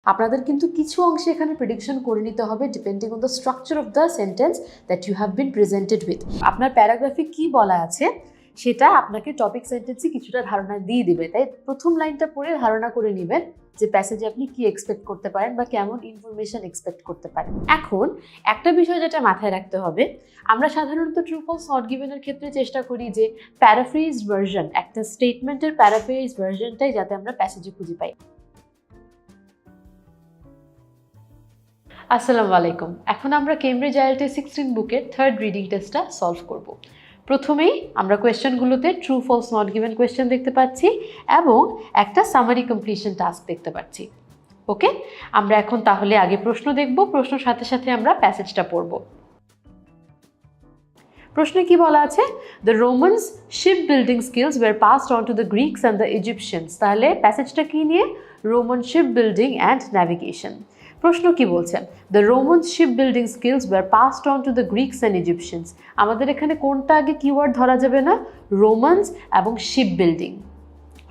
আপনাদের কিন্তু কিছু অংশে এখানে প্রেডিকশন করে নিতে হবে depending on the structure of the sentence that you have been presented with. আপনার প্যারাগ্রাফে কি বলা আছে সেটা আপনাকে টপিক সেন্টেন্সে কিছুটা ধারণা দিয়ে দিবে, তাই প্রথম লাইনটা পড়ে ধারণা করে নেবেন যে প্যাসেজে আপনি কি এক্সপেক্ট করতে পারেন বা কেমন ইনফরমেশন এক্সপেক্ট করতে পারেন। এখন একটা বিষয় যেটা মাথায় রাখতে হবে, আমরা সাধারণত ট্রু ফলস নট গিভেনের ক্ষেত্রে চেষ্টা করি যে প্যারাফ্রেজ ভার্সন, একটা স্টেটমেন্টের প্যারাফ্রেজ ভার্সনটাই যাতে আমরা প্যাসেজে খুঁজে পাই। আসসালামু আলাইকুম। এখন আমরা কেমব্রিজ IELTS 16 বুকের থার্ড রিডিং টেস্টটা সলভ করব। প্রথমেই আমরা কোয়েশ্চেনগুলোতে true false not given question দেখতে পাচ্ছি এবং একটা সামারি কমপ্লিশন টাস্ক দেখতে পাচ্ছি। ওকে, আমরা এখন তাহলে আগে প্রশ্ন দেখব, প্রশ্নের সাথে সাথে আমরা প্যাসেজটা পড়ব। প্রশ্নে কি বলা আছে? The Romans ship building skills were passed on to the Greeks and the Egyptians. তাহলে প্যাসেজটা কি নিয়ে? Roman ship building and navigation. প্রশ্ন কি বলছে? The Roman ship building skills were passed on to the Greeks and Egyptians. আমাদের এখানে কোনটা আগে কিওয়ার্ড ধরা যাবে না? রোমানস এবং ship building.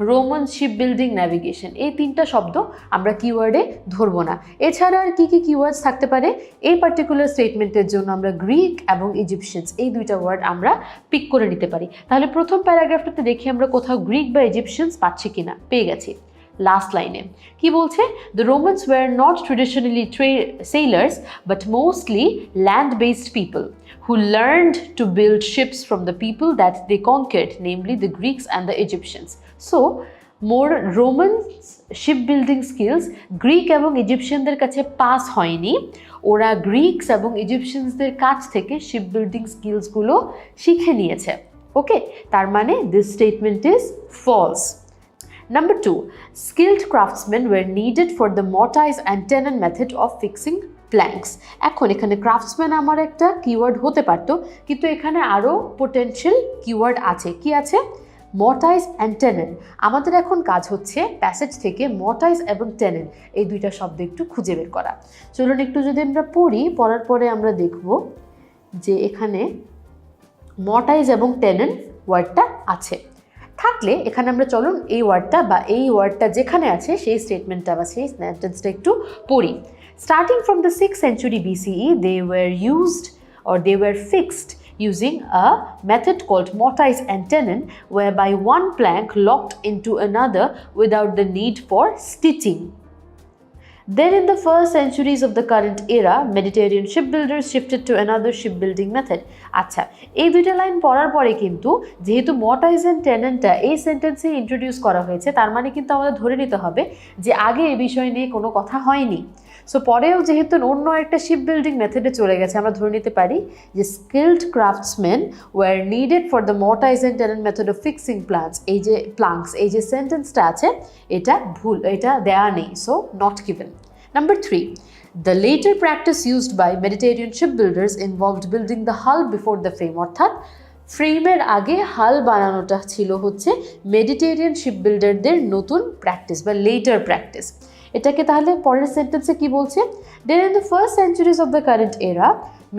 Roman ship building navigation, এই তিনটা শব্দ আমরা কিওয়ার্ডে ধরবো না। এছাড়া আর কি কি কিওয়ার্ডস থাকতে পারে? এই পার্টিকুলার স্টেটমেন্টের জন্য আমরা গ্রিক এবং ইজিপশিয়ানস এই দুইটা ওয়ার্ড আমরা পিক করে নিতে পারি। তাহলে প্রথম প্যারাগ্রাফটাতে দেখি আমরা কোথাও গ্রিক বা ইজিপশিয়ানস পাচ্ছি কিনা। পেয়ে গেছি। লাস্ট লাইনে কি বলছে? The Romans were not traditionally sailors but mostly land-based people who learned to build ships from the people that they conquered, namely the Greeks and the Egyptians. So, more Roman shipbuilding skills Greek এবং ইজিপশিয়ানদের কাছে pass হয়নি, ওরা গ্রিকস এবং ইজিপশিয়ানসদের কাছ থেকে shipbuilding স্কিলসগুলো শিখে নিয়েছে। Okay, তার মানে this statement is false. Number 2, skilled craftsmen were needed for the mortise and tenon method of fixing planks. এখন এখানে ক্রাফটসম্যান আমার একটা কিওয়ার্ড হতে পারতো, কিন্তু এখানে আরও পোটেনশিয়াল কিওয়ার্ড আছে। কি আছে? মর্টাইজ অ্যান্ড টেনন। আমাদের এখন কাজ হচ্ছে প্যাসেজ থেকে মর্টাইজ এবং টেনন এই দুইটা শব্দ একটু খুঁজে বের করা। চলুন একটু যদি আমরা পড়ি, পড়ার পরে আমরা দেখব যে এখানে মর্টাইজ এবং টেনন ওয়ার্ডটা আছে। থাকলে এখানে আমরা চলুন এই ওয়ার্ডটা বা এই ওয়ার্ডটা যেখানে আছে সেই স্টেটমেন্টটা বা সেই সেন্টেন্সটা একটু পড়ি। Starting from the 6th century BCE, they were used or they were fixed using a method called mortise and tenon, whereby one plank locked into another without the need for stitching. Then in the first centuries of the current era, Mediterranean shipbuilders shifted to another shipbuilding method. আচ্ছা, এই দুইটা line পড়ার পরে কিন্তু যেহেতু মর্টাইজ and টেননটা এই সেন্টেন্সে introduce করা হয়েছে, তার মানে কিন্তু আমাদের ধরে নিতে হবে যে আগে এই বিষয় নিয়ে কোনো কথা হয়নি। সো পরেও যেহেতু অন্য একটা শিপ বিল্ডিং মেথডে চলে গেছে, আমরা ধরে নিতে পারি যে skilled craftsman were needed for the mortise and tenon method of fixing planks এই যে সেন্টেন্সটা আছে এটা ভুল, এটা দেয়া নেই, so not given. Number 3, the later practice used by Mediterranean shipbuilders involved building the hull before the frame, অর্থাৎ ফ্রেমের আগে হাল বানানোটা ছিল হচ্ছে মেডিটেরিয়ান শিপবিল্ডারদের নতুন প্র্যাকটিস বা লেটার প্র্যাকটিস। এটাকে তাহলে পরের সেন্টেন্সে কি বলছে? Then in the first centuries of the current era,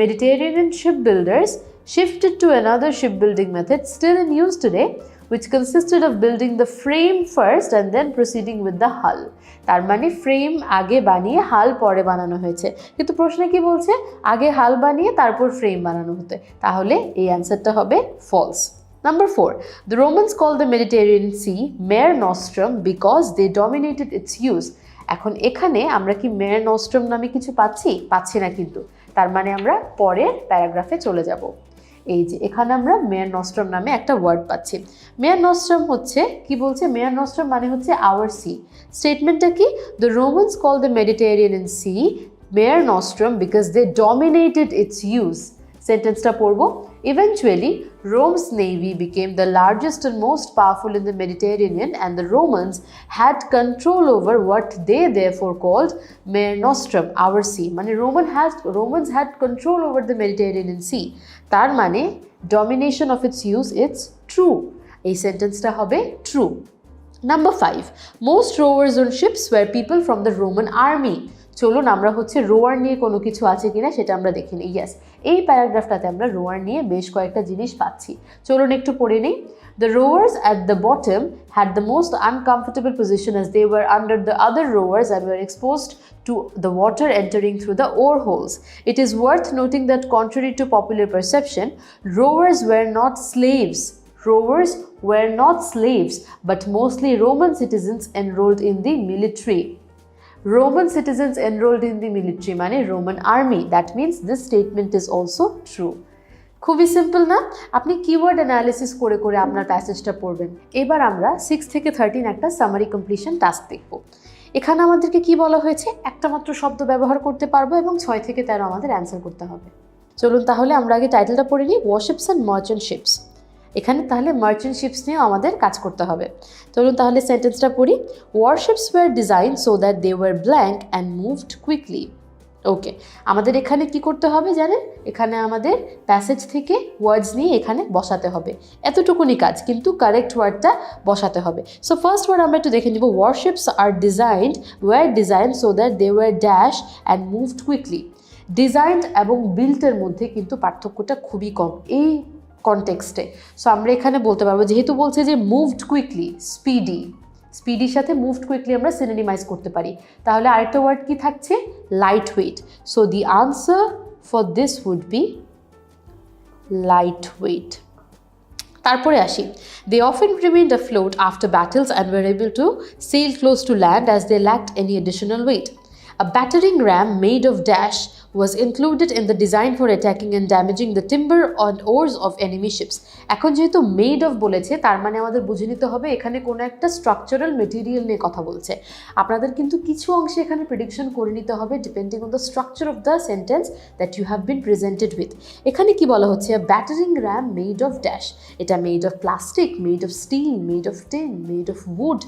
Mediterranean shipbuilders shifted to another shipbuilding method still in use today, which consisted of building the frame first and then proceeding with the hull. তার মানে frame আগে বানিয়ে হাল পরে বানানো হয়েছে, কিন্তু প্রশ্নে কি বলছে? আগে হাল বানিয়ে তারপর ফ্রেম বানানো হতো। তাহলে এই অ্যান্সারটা হবে false. Number 4, the Romans called the Mediterranean Sea Mare Nostrum because they dominated its use. এখন এখানে আমরা কি মেয়ার নস্ট্রাম নামে কিছু পাচ্ছি না, কিন্তু তার মানে আমরা পরের প্যারাগ্রাফে চলে যাব। এই যে এখানে আমরা মেয়ার নস্ট্রাম নামে একটা ওয়ার্ড পাচ্ছি। মেয়ার নস্ট্রাম হচ্ছে কি বলছে? মেয়ার নস্ট্রাম মানে হচ্ছে আওয়ার সি। স্টেটমেন্টটা কি? The Romans call the Mediterranean sea Mare Nostrum because they dominated its use. সেন্টেন্সটা পড়ব। Eventually, Rome's navy became the largest and most powerful in the Mediterranean, and the Romans had control over what they therefore called Mare Nostrum, our sea. মানে Romans had control over the Mediterranean Sea. তার মানে domination of its use, it's true. এই সেন্টেন্সটা হবে true. Number 5, most rowers on ships were people from the Roman army. চলুন আমরা হচ্ছে রোয়ার নিয়ে কোনো কিছু আছে কিনা সেটা আমরা দেখে নিই। ইয়েস, এই প্যারাগ্রাফটাতে আমরা রোয়ার নিয়ে বেশ কয়েকটা জিনিস পাচ্ছি। চলুন একটু পড়ে নিই। The rowers at the bottom had the most uncomfortable position as they were under the other rowers and were exposed to the water entering through the oar holes. It is worth noting that contrary to popular perception, rowers were not slaves. Rowers were not slaves, but mostly Roman citizens enrolled in the military. Roman citizens enrolled in the military মানে Roman army. That means this statement is also true. খুবই simple না? আপনি keyword analysis করে করে আপনার প্যাসেজটা পড়বেন। এবার আমরা 6 থেকে 13 একটা সামারি কমপ্লিশন টাস্ক দেখব। এখানে আমাদেরকে কি বলা হয়েছে, একটা মাত্র শব্দ ব্যবহার করতে পারবো এবং 6 থেকে 13 আমাদের অ্যান্সার করতে হবে। চলুন তাহলে আমরা আগে টাইটেলটা পড়ে নিই, ওয়ারশিপস অ্যান্ড মার্চেন্ট শিপস। এখানে তাহলে মার্চেন্ট শিপস নিয়ে আমাদের কাজ করতে হবে। চলুন তাহলে সেন্টেন্সটা পড়ি। Warships were design so that they were blank and moved quickly. Okay, আমাদের এখানে কি করতে হবে জানেন, এখানে আমাদের প্যাসেজ থেকে ওয়ার্ডস নিয়ে এখানে বসাতে হবে। এতটুকুনি কাজ, কিন্তু কারেক্ট ওয়ার্ডটা বসাতে হবে। সো ফার্স্ট ওয়ার্ড আমরা একটু দেখে নিব। Warships are were designed so that they were dash and moved quickly. Designed এবং বিল্টের মধ্যে কিন্তু পার্থক্যটা খুবই কম এই কনটেক্সটে। সো আমরা এখানে বলতে পারবো, যেহেতু বলছে যে মুভড কুইকলি, স্পিডির সাথে মুভড কুইকলি আমরা সিনোনিমাইজ করতে পারি, তাহলে আরেকটা ওয়ার্ড কি থাকছে, light weight. So the answer for this would be light weight. তারপরে আসি, they often remained afloat after battles and were able to sail close to land as they lacked any additional weight. A battering ram made of dash was included in the design for attacking and damaging the timber and oars of enemy ships. এখন যেহেতু made of বলেছে, তার মানে আমাদের বুঝে নিতে হবে এখানে কোনো একটা স্ট্রাকচারাল মেটেরিয়াল নিয়ে কথা বলছে। আপনাদের কিন্তু কিছু অংশে এখানে প্রেডিকশন করে নিতে হবে depending on the structure of the sentence that you have been presented with. এখানে কি বলা হচ্ছে, battering ram made of dash. এটা made of plastic, made of steel, made of tin, made of wood,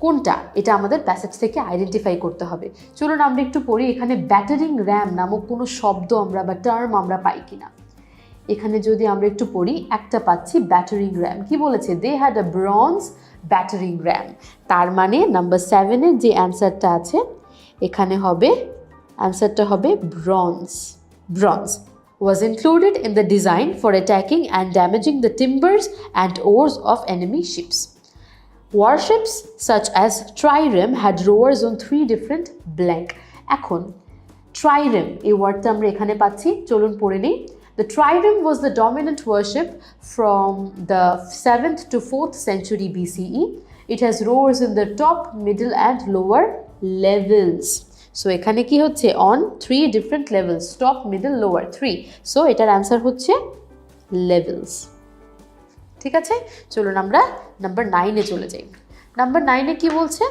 কোনটা, এটা আমাদের প্যাসেজ থেকে identify করতে হবে। চলুন আমরা একটু পড়ি, এখানে ব্যাটারিং র্যাম নামক কোনো শব্দ আমরা বা টার্ম আমরা পাই কিনা। এখানে যদি আমরা একটু পড়ি, একটা পাচ্ছি ব্যাটারিং র্যাম। কি বলেছে, they had a bronze battering ram. তার মানে নাম্বার 7-এর যে অ্যান্সারটা আছে এখানে হবে, অ্যান্সারটা হবে bronze. Bronze was included in the design for attacking and damaging the timbers and oars of enemy ships. Warships such as trireme had rowers on 3 different blank. এখন trireme এই ওয়ার্ডটা আমরা এখানে পাচ্ছি, চলুন পড়ে নিই। The trireme was the dominant warship from the 7th to 4th century BCE. It has rowers in the top, middle and lower levels. So এখানে কি হচ্ছে, on 3 different levels, top, middle, lower 3. So এটার answer হচ্ছে levels। ঠিক আছে, চলুন আমরা number 9-এ চলে যাই। নাম্বার 9-এ কি বলছে,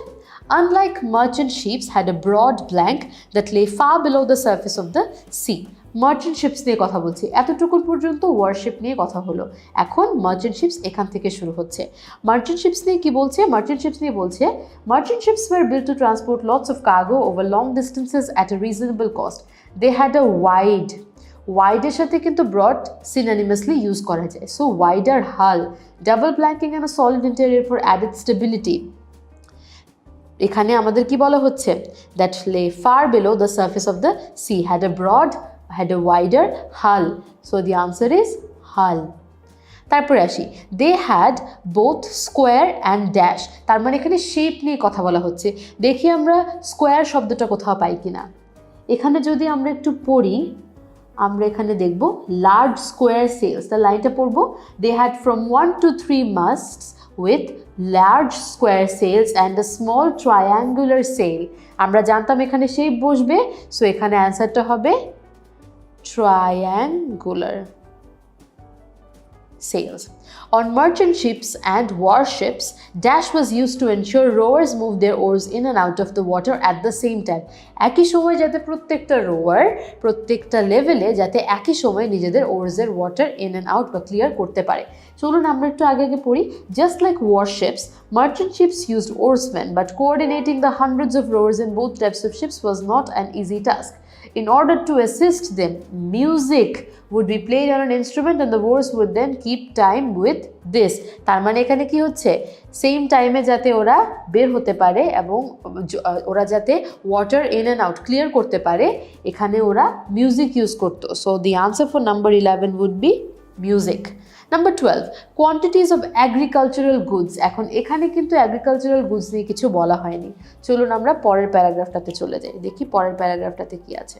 unlike merchant ships had a broad blank that lay far below the surface of the sea. Merchant ships নিয়ে কথা বলছি, এতটুকু পর্যন্ত ওয়ারশিপ নিয়ে কথা হলো। এখন মার্চেন্ট শিপস এখান থেকে শুরু হচ্ছে। মার্চেন্ট শিপস নিয়ে কি বলছে, মার্চেন্ট শিপস নিয়ে বলছে, merchant ships were built to transport lots of cargo over long distances at a reasonable cost. They had a ওয়াইডের সাথে কিন্তু ব্রড সিনোনিমাসলি ইউজ করা যায়। So wider hull, double planking and a solid interior for added stability. এখানে আমাদের কি বলা হচ্ছে, that lay far below the surface of the sea, had a wider hull. So the answer is hull. তারপরে আসি, they had both square and dash. তার মানে এখানে শেপ নিয়ে কথা বলা হচ্ছে। দেখি আমরা স্কোয়ার শব্দটা কোথাও পাই কিনা। এখানে যদি আমরা একটু পড়ি, আমরা এখানে দেখব লার্জ স্কোয়ার সেলস। তার লাইনটা পড়বো, they had from 1 to 3 masts with large square sails and a small triangular sail. আমরা জানতাম এখানে শেপ বসবে, সো এখানে অ্যান্সারটা হবে triangular sails. On merchant ships and warships, dash was used to ensure rowers moved their oars in and out of the water at the same time. একই সময় যাতে প্রত্যেকটা রোয়ার প্রত্যেকটা লেভেলে যাতে একই সময় নিজেদের ওয়ার্সের ওয়াটার ইন অ্যান্ড আউট বা ক্লিয়ার করতে পারে, চলুন আমরা একটু আগে আগে পড়ি। Just like warships, merchant ships used oarsmen, but coordinating the hundreds of rowers in both types of ships was not an easy task. In order to assist them, music would be played on an instrument and the oars would then keep time with this. তার মানে এখানে কি হচ্ছে, same টাইমে যাতে ওরা বের হতে পারে এবং ওরা যাতে water in and out clear করতে পারে, এখানে ওরা মিউজিক ইউজ করতো। So the answer for number 11 would be music. Number 12, quantities of agricultural goods. এখন এখানে কিন্তু অ্যাগ্রিকালচারাল গুডস নিয়ে কিছু বলা হয়নি। চলুন আমরা পরের প্যারাগ্রাফটাতে চলে যাই, দেখি পরের প্যারাগ্রাফটাতে কি আছে।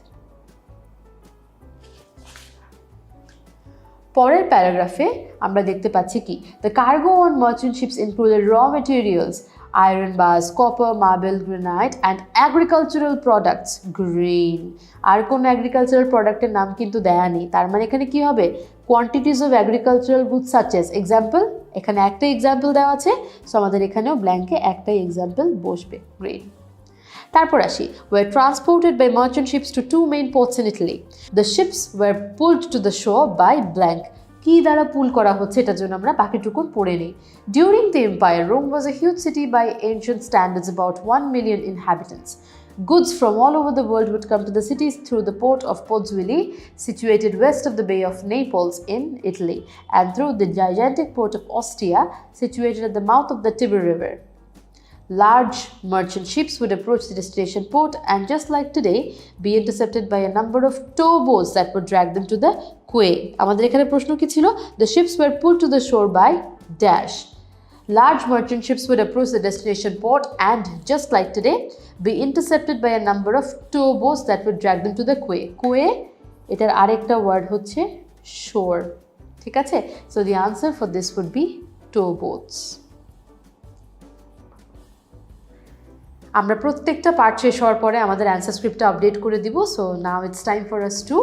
পরের প্যারাগ্রাফে আমরা দেখতে পাচ্ছি কি, the cargo on merchant ships included raw materials, iron bars, copper, marble, granite and agricultural products, grain। আর কোন অ্যাগ্রিকালচারাল প্রোডাক্টের নাম কিন্তু দেয়া নেই, তার মানে এখানে কি হবে, quantities of agricultural goods such as, example এখানে একটা এক্সাম্পল দেওয়া আছে, সো আমাদের এখানেও ব্ল্যাঙ্কে একটাই এক্সাম্পল বসবে, গ্রেন। তারপর আসি, were transported by merchant ships to two main ports in Italy. The ships were pulled to the shore by blank। কি দ্বারা পুল করা হচ্ছে এটার জন্য আমরা বাকিটুকু পড়ে নিই। During the empire, Rome was a huge city by ancient standards, about 1 million inhabitants. Goods from all over the world would come to the cities through the port of Pozzuoli, situated west of the Bay of Naples in Italy, and through the gigantic port of Ostia, situated at the mouth of the Tiber River. Large merchant ships would approach the destination port and, just like today, be intercepted by a number of towboats that would drag them to the quay. আমাদের এখানে প্রশ্ন কি ছিল? The ships were pulled to the shore by dash. Large merchant ships would approach the destination port and, just like today, be intercepted by a number of towboats that would drag them to the quay. Quay এটার আরেকটা word হচ্ছে shore, ঠিক আছে? So the answer for this would be towboats. আমরা প্রত্যেকটা part শেষ হওয়ার পরে আমাদের অ্যান্সার স্ক্রিপ্টটা আপডেট করে দিব। So now it's time for us to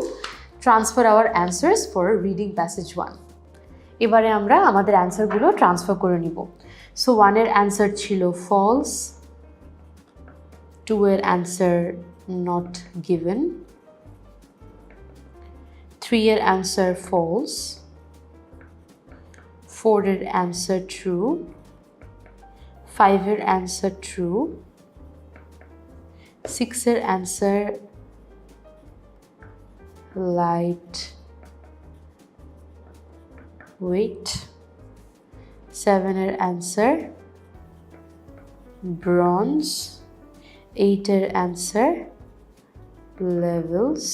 transfer our answers for reading passage 1। এবারে আমরা আমাদের অ্যান্সারগুলো ট্রান্সফার করে নিব। সো 1 এর অ্যান্সার ছিল ফলস, 2 এর অ্যান্সার নট গিভেন, 3 এর অ্যান্সার ফলস, 4 এর অ্যান্সার ট্রু, 5 এর অ্যান্সার ট্রু, 6 এর অ্যান্সার লাইট ওয়েট, 7 এর অ্যান্সার ব্রঞ্জ, 8 এর অ্যান্সার লেভেলস,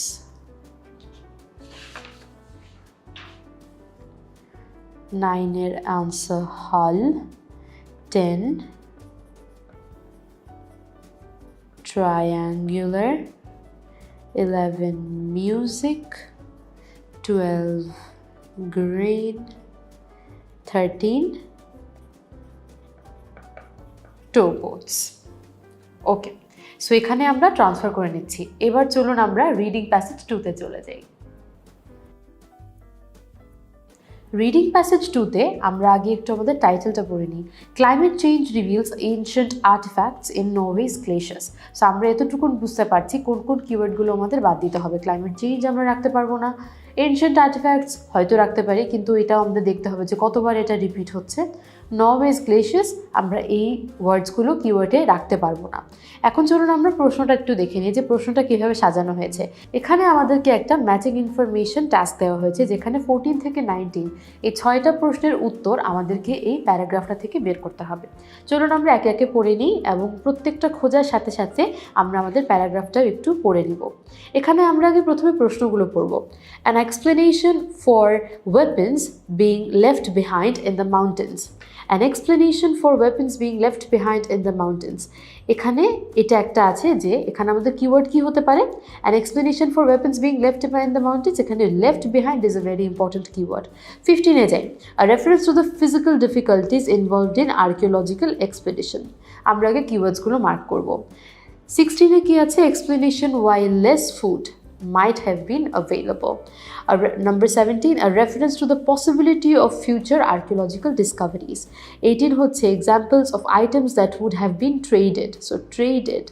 9 এর অ্যান্সার হল, 10 triangular, 11 music, 12 green, 13 towboats। ওকে, সো এখানে আমরা ট্রান্সফার করে নিচ্ছি। এবার চলুন আমরা রিডিং প্যাসেজ 2তে চলে যাই। রিডিং প্যাসেজ 2তে আমরা আগে একটু আমাদের টাইটেলটা পড়ে নিই। Climate change reveals ancient artifacts in Norway's glaciers. So আমরা এতটুকু বুঝতে পারছি কোন কোন কিওয়ার্ডগুলো আমাদের বাদ দিতে হবে। ক্লাইমেট চেঞ্জ আমরা রাখতে পারবো না, এনশিয়েন্ট আর্টিফ্যাক্টস হয়তো রাখতে পারি, কিন্তু এটাও আমাদের দেখতে হবে যে কতবার এটা রিপিট হচ্ছে। নরওয়েজ গ্লেশিয়ার্স আমরা এই ওয়ার্ডসগুলো কিওয়ার্ডে রাখতে পারবো না। এখন চলুন আমরা প্রশ্নটা একটু দেখে নিই যে প্রশ্নটা কীভাবে সাজানো হয়েছে। এখানে আমাদেরকে একটা ম্যাচিং ইনফরমেশন টাস্ক দেওয়া হয়েছে, যেখানে 14 থেকে 19 এই 6টা প্রশ্নের উত্তর আমাদেরকে এই প্যারাগ্রাফটা থেকে বের করতে হবে। চলুন আমরা একে একে পড়ে নিই এবং প্রত্যেকটা খোঁজার সাথে সাথে আমরা আমাদের প্যারাগ্রাফটাও একটু পড়ে নিব। এখানে আমরা আগে প্রথমে প্রশ্নগুলো পড়ব। An explanation for weapons being left behind in the mountains. An explanation for weapons being left behind in the mountains. এখানে এটা একটা আছে যে এখানে আমাদের কিওয়ার্ড কি হতে পারে, an explanation for weapons being left behind in the mountains। এখানে left behind is a very important keyword। 15 এ যাই, a reference to the physical difficulties involved in archaeological expedition। আমরা আগে কিওয়ার্ডসগুলো মার্ক করব। 16 এ কি আছে, explanation why less food might have been available. Number 17, a reference to the possibility of future archaeological discoveries. 18 হচ্ছে examples of items that would have been traded. So traded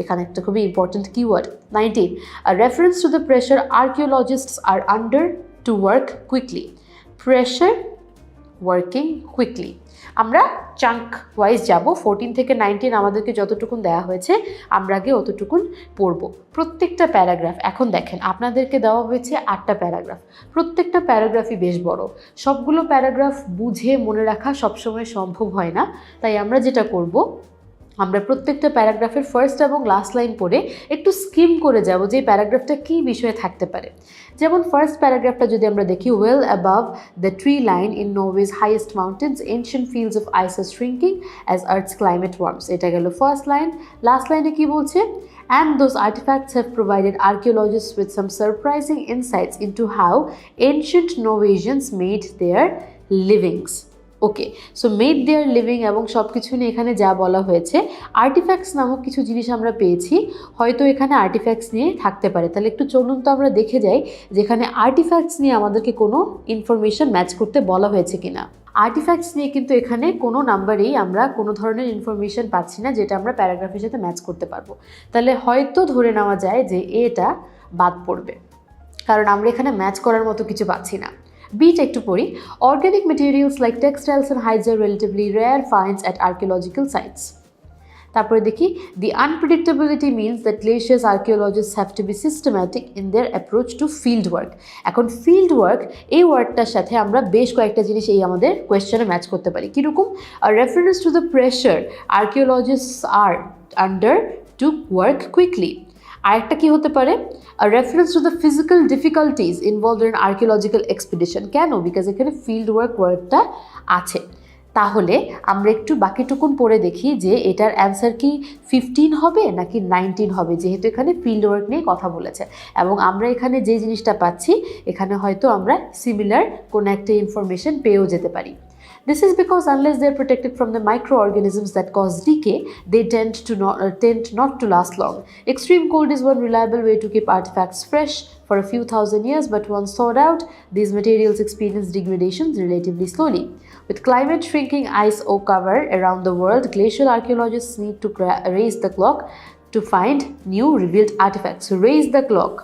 এখানে একটা খুবই important keyword. 19, a reference to the pressure archaeologists are under to work quickly. Pressure working quickly. আমরা chunk wise যাব, 14 থেকে 19 আমাদেরকে যতটুকুন দেওয়া হয়েছে আমরা আগে অতটুকুন পড়ব। প্রত্যেকটা প্যারাগ্রাফ, এখন দেখেন আপনাদেরকে দেওয়া হয়েছে 8টা প্যারাগ্রাফ, প্রত্যেকটা প্যারাগ্রাফই বেশ বড়, সবগুলো প্যারাগ্রাফ বুঝে মনে রাখা সবসময় সম্ভব হয় না। তাই আমরা যেটা করব, আমরা প্রত্যেকটা প্যারাগ্রাফের ফার্স্ট এবং লাস্ট লাইন পড়ে একটু স্কিম করে যাব যে প্যারাগ্রাফটা কী বিষয়ে থাকতে পারে। যেমন ফার্স্ট প্যারাগ্রাফটা যদি আমরা দেখি, well above the tree line in Norway's highest mountains ancient fields of ice are shrinking as earth's climate warms, এটা গেল ফার্স্ট লাইন। লাস্ট লাইনে কি বলছে, and those artifacts have provided archaeologists with some surprising insights into how ancient Norwegians made their livings. Okay, so made their living এবং সব কিছু নিয়ে এখানে যা বলা হয়েছে, আর্টিফ্যাক্টস নামক কিছু জিনিস আমরা পেয়েছি, হয়তো এখানে আর্টিফ্যাক্টস নিয়ে থাকতে পারে। তাহলে একটু চলুন তো আমরা দেখে যাই যেখানে আর্টিফ্যাক্টস নিয়ে আমাদেরকে কোনো ইনফরমেশন ম্যাচ করতে বলা হয়েছে কিনা। আর্টিফ্যাক্টস নিয়ে কিন্তু এখানে কোনো নাম্বারেই আমরা কোনো ধরনের ইনফরমেশন পাচ্ছি না যেটা আমরা প্যারাগ্রাফের সাথে ম্যাচ করতে পারবো। তাহলে হয়তো ধরে নেওয়া যায় যে এটা বাদ পড়বে, কারণ আমরা এখানে ম্যাচ করার মতো কিছু পাচ্ছি না। বিটা একটু পড়ি, organic materials like textiles and hides are relatively rare finds at archaeological sites. তারপরে দেখি, the unpredictability means that glaciers archaeologists have to be systematic in their approach to field work. এখন ফিল্ড ওয়ার্ক এই ওয়ার্ডটার সাথে আমরা বেশ কয়েকটা জিনিস এই আমাদের কোয়েশ্চেনে ম্যাচ করতে পারি। কীরকম, reference to the pressure archaeologists are under to work quickly. আরেকটা কি হতে পারে, reference to the physical difficulties involved in archaeological expedition. কেন, বিকজ এখানে ফিল্ড ওয়ার্কটা আছে। তাহলে আমরা একটু বাকিটুকুন পড়ে দেখি যে এটার অ্যান্সার কি 15 হবে নাকি 19 হবে, যেহেতু এখানে ফিল্ড ওয়ার্ক নিয়ে কথা বলেছে এবং আমরা এখানে যে জিনিসটা পাচ্ছি এখানে হয়তো আমরা সিমিলার কোনো একটা ইনফরমেশন পেয়েও যেতে পারি। This is because unless they are protected from the microorganisms that cause decay, they tend not to last long. Extreme cold is one reliable way to keep artifacts fresh for a few thousand years, but once thawed out, these materials experience degradation relatively slowly. With climate shrinking ice cover around the world, glacial archaeologists need to raise the clock to find new revealed artifacts. Raise the clock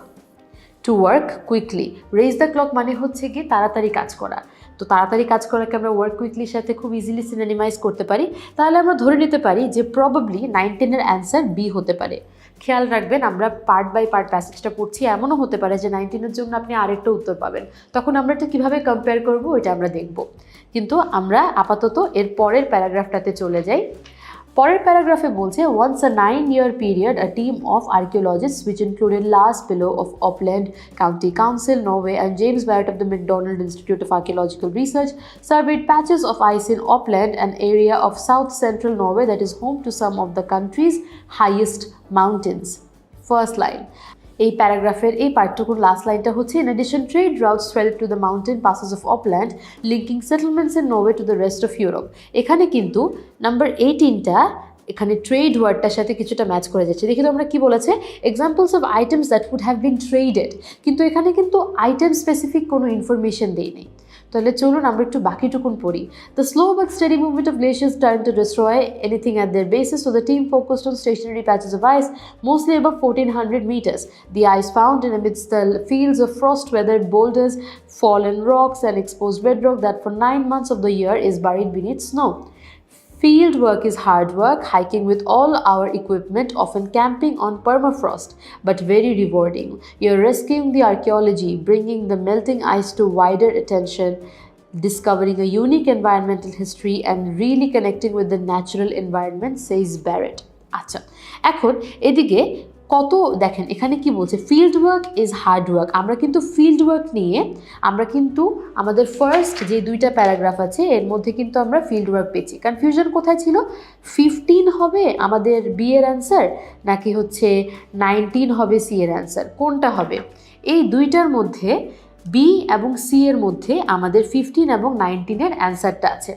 to work quickly. Raise the clock মানে হচ্ছে কি তাড়াতাড়ি কাজ করা। তো তাড়াতাড়ি কাজ করাকে আমরা ওয়ার্ক কুইকলির সাথে খুব ইজিলি সিনোনিমাইজ করতে পারি। তাহলে আমরা ধরে নিতে পারি যে প্রবাবলি 19-এর অ্যান্সার বি হতে পারে। খেয়াল রাখবেন আমরা পার্ট বাই পার্ট প্যাসেজটা পড়ছি, এমনও হতে পারে যে 19-এর জন্য আপনি আরেকটা উত্তর পাবেন, তখন আমরা এটা কীভাবে কম্পেয়ার করবো এটা আমরা দেখব। কিন্তু আমরা আপাতত এর পরের প্যারাগ্রাফটাতে চলে যাই। পরের প্যারাগ্রাফে বলছে, once a 9-year period a team of archaeologists which included Lars Pillow of Uppland County Council, Norway and James Barrett of the McDonald Institute of Archaeological Research surveyed patches of ice in Uppland, an area of south central Norway that is home to some of the country's highest mountains. First line, এই প্যারাগ্রাফের এই পার্টটুকুর last লাইনটা হচ্ছে, in addition trade routes threaded to the mountain passes of Uppland linking settlements in Norway to the rest of Europe. এখানে কিন্তু number 18টা এখানে trade ওয়ার্ডটার সাথে কিছুটা match করে যাচ্ছে। দেখি তো আমরা কি বলেছে, examples of items that would have been traded, কিন্তু এখানে কিন্তু আইটেম স্পেসিফিক কোনো ইনফরমেশন দেই নেই। তাহলে চলুন আমরা একটু বাকিটুকুন পড়ি। The slow but steady movement of glaciers trying to destroy anything at their bases, so the team focused on stationary patches of ice, mostly above 1400 meters. The ice found in amidst the fields of frost-weathered boulders, fallen rocks and exposed bedrock that for 9 months of the year is buried beneath snow. Field work is hard work, hiking with all our equipment, often camping on permafrost, but very rewarding. You're rescuing the archaeology, bringing the melting ice to wider attention, discovering a unique environmental history and really connecting with the natural environment, says Barrett. আচ্ছা, এখন এদিকে কত দেখেন এখানে কি বলছে, field work is hard work. আমরা কিন্তু ফিল্ড ওয়ার্ক নিয়ে আমরা কিন্তু আমাদের ফার্স্ট যে 2টা প্যারাগ্রাফ আছে এর মধ্যে কিন্তু আমরা ফিল্ড ওয়ার্ক পেয়েছি। কনফিউশন কোথায় ছিল, 15 হবে আমাদের বি এর অ্যান্সার নাকি হচ্ছে 19 হবে সি এর অ্যান্সার, কোনটা হবে? এই 2টার মধ্যে বি এবং সি এর মধ্যে আমাদের 15 এবং 19-এর অ্যান্সারটা আছে।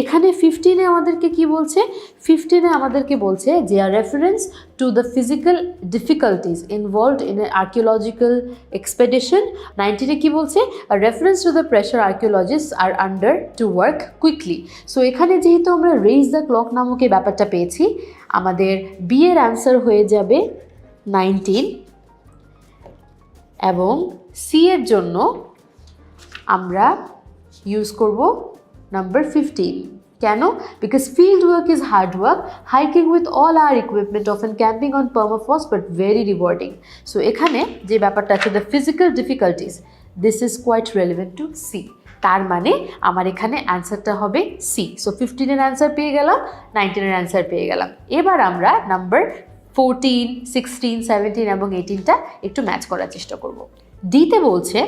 এখানে 15-এ আমাদেরকে কি বলছে, 15-এ আমাদেরকে বলছে যে a reference to the physical difficulties involved in an archaeological expedition. 19-এ কি বলছে, a reference to the pressure archaeologists are under to work quickly. So এখানে যেহেতু আমরা raise the clock নামক এই ব্যাপারটা পেয়েছি, আমাদের বি এর অ্যান্সার হয়ে যাবে 19 এবং সি এর জন্য আমরা ইউজ করব নাম্বার 15 কেন? Because field work is hard work, hiking with all our equipment often camping on permafrost but very rewarding. So এখানে যে ব্যাপারটা আছে the physical difficulties, this is quite relevant to see. তার মানে আমার এখানে অ্যান্সারটা হবে সি। সো 15-এর অ্যান্সার পেয়ে গেলাম, 19-এর অ্যান্সার পেয়ে গেলাম। এবার আমরা নাম্বার 14, 16, 17 এবং 18টা একটু ম্যাচ করার চেষ্টা করব। ডিতে বলছে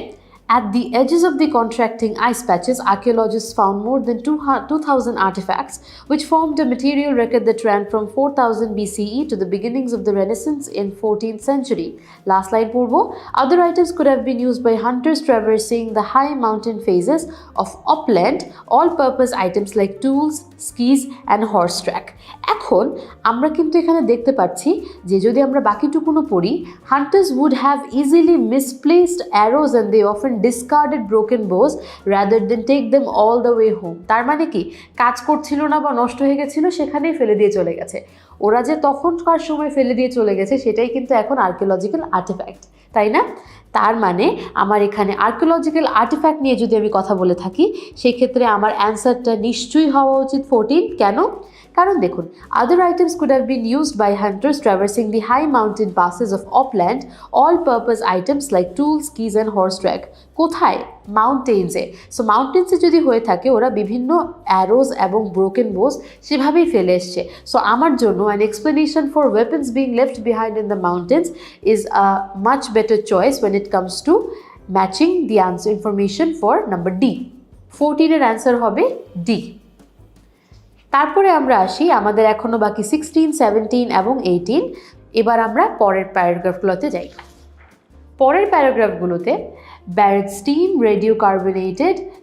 at the edges of the contracting ice patches, archaeologists found more than 2,000 artifacts which formed a material record that ran from 4000 BCE to the beginnings of the Renaissance in 14th century. Last line পড়ব, other items could have been used by hunters traversing the high mountain phases of upland, all-purpose items like tools, skis and horse track. এখন আমরা কিন্তু এখানে দেখতে পাচ্ছি যে যদি আমরা বাকিটুকুনো পড়ি, hunters would have easily misplaced arrows and they often discarded broken bows rather than take them all the way home. তার মানে কি, কাজ করছিল না বা নষ্ট হয়ে গেছিল, সেখানেই ফেলে দিয়ে চলে গেছে। ওরা যে তখনকার সময় ফেলে দিয়ে চলে গেছে সেটাই কিন্তু এখন আর্কিওলজিক্যাল আর্টিফ্যাক্ট, তাই না? তার মানে আমার এখানে আর্কিওলজিক্যাল আর্টিফ্যাক্ট নিয়ে যদি আমি কথা বলে থাকি, সেই ক্ষেত্রে আমার অ্যান্সারটা নিশ্চয়ই হওয়া উচিত 14। কেন? কারণ দেখুন, other items could have been used by hunters traversing the high mountain passes of Oppland, all purpose items like tools, skis and horse track. কোথায়? মাউন্টেন্সে। সো মাউন্টেন্সে যদি হয়ে থাকে, ওরা বিভিন্ন অ্যারোজ এবং ব্রোকেন বোস সেভাবেই ফেলে এসছে। সো আমার জন্য an explanation for weapons being left behind in the mountains is a much better choice when it comes to matching the answer information for number D. 14-এর অ্যান্সার হবে ডি। তারপরে আমরা আসি, আমাদের এখনও বাকি 16, 17 এবং 18। এবার আমরা পরের প্যারাগ্রাফগুলোতে যাই। পরের প্যারাগ্রাফগুলোতে Barrett steam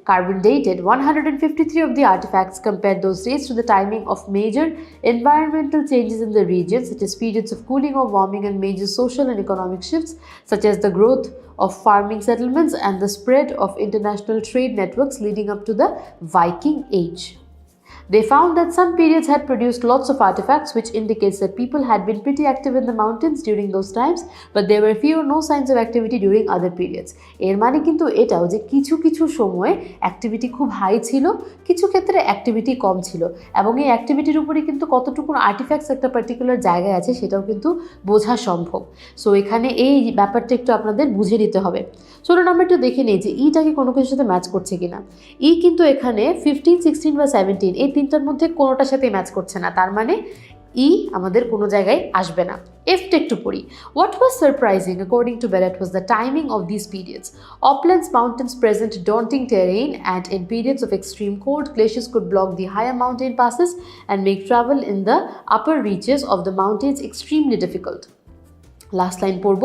carbon dated 153 of the artifacts compared those days to the timing of major environmental changes in the region, such as periods of cooling or warming and major social and economic shifts, such as the growth of farming settlements and the spread of international trade networks leading up to the Viking Age. They found that some periods had produced lots of artifacts, which indicates that people had been pretty active in the mountains during those times, but there were few or no signs of activity during other periods. এর মানে কিন্তু এটাও যে কিছু কিছু সময়ে activity খুব high ছিল, কিছু ক্ষেত্রে অ্যাক্টিভিটি কম ছিল, এবং এই অ্যাক্টিভিটির উপরে কিন্তু কতটুকু আর্টিফ্যাক্টস একটা পার্টিকুলার জায়গায় আছে সেটাও কিন্তু বোঝা সম্ভব। সো এখানে এই ব্যাপারটা একটু আপনাদের বুঝে নিতে হবে। চলুন আমরা একটু দেখে নিই যে ইটাকে কোনো কিছুর সাথে ম্যাচ করছে কিনা। ই কিন্তু এখানে 15, 16 বা 17 এই তিনটার মধ্যে কোনোটার সাথে ম্যাচ করছে না, তার মানে ই আমাদের কোনো জায়গায় আসবে না। এফটা একটু পড়ি। What was surprising according to Barrett was the timing of these periods. Uplands mountains present daunting terrain, and in periods of extreme cold, glaciers could block the higher mountain passes and make travel in the upper reaches of the mountains extremely difficult. Last line পড়ব।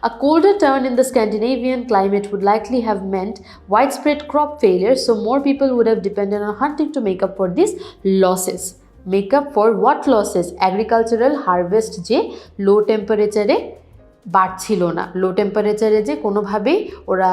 A colder turn in the Scandinavian climate would likely have meant widespread crop failure, so more people would have depended on hunting to make up for these losses. Make up for what losses? Agricultural harvest যে লো টেম্পারেচারে বাড়ছিল না, লো টেম্পারেচারে যে কোনোভাবেই ওরা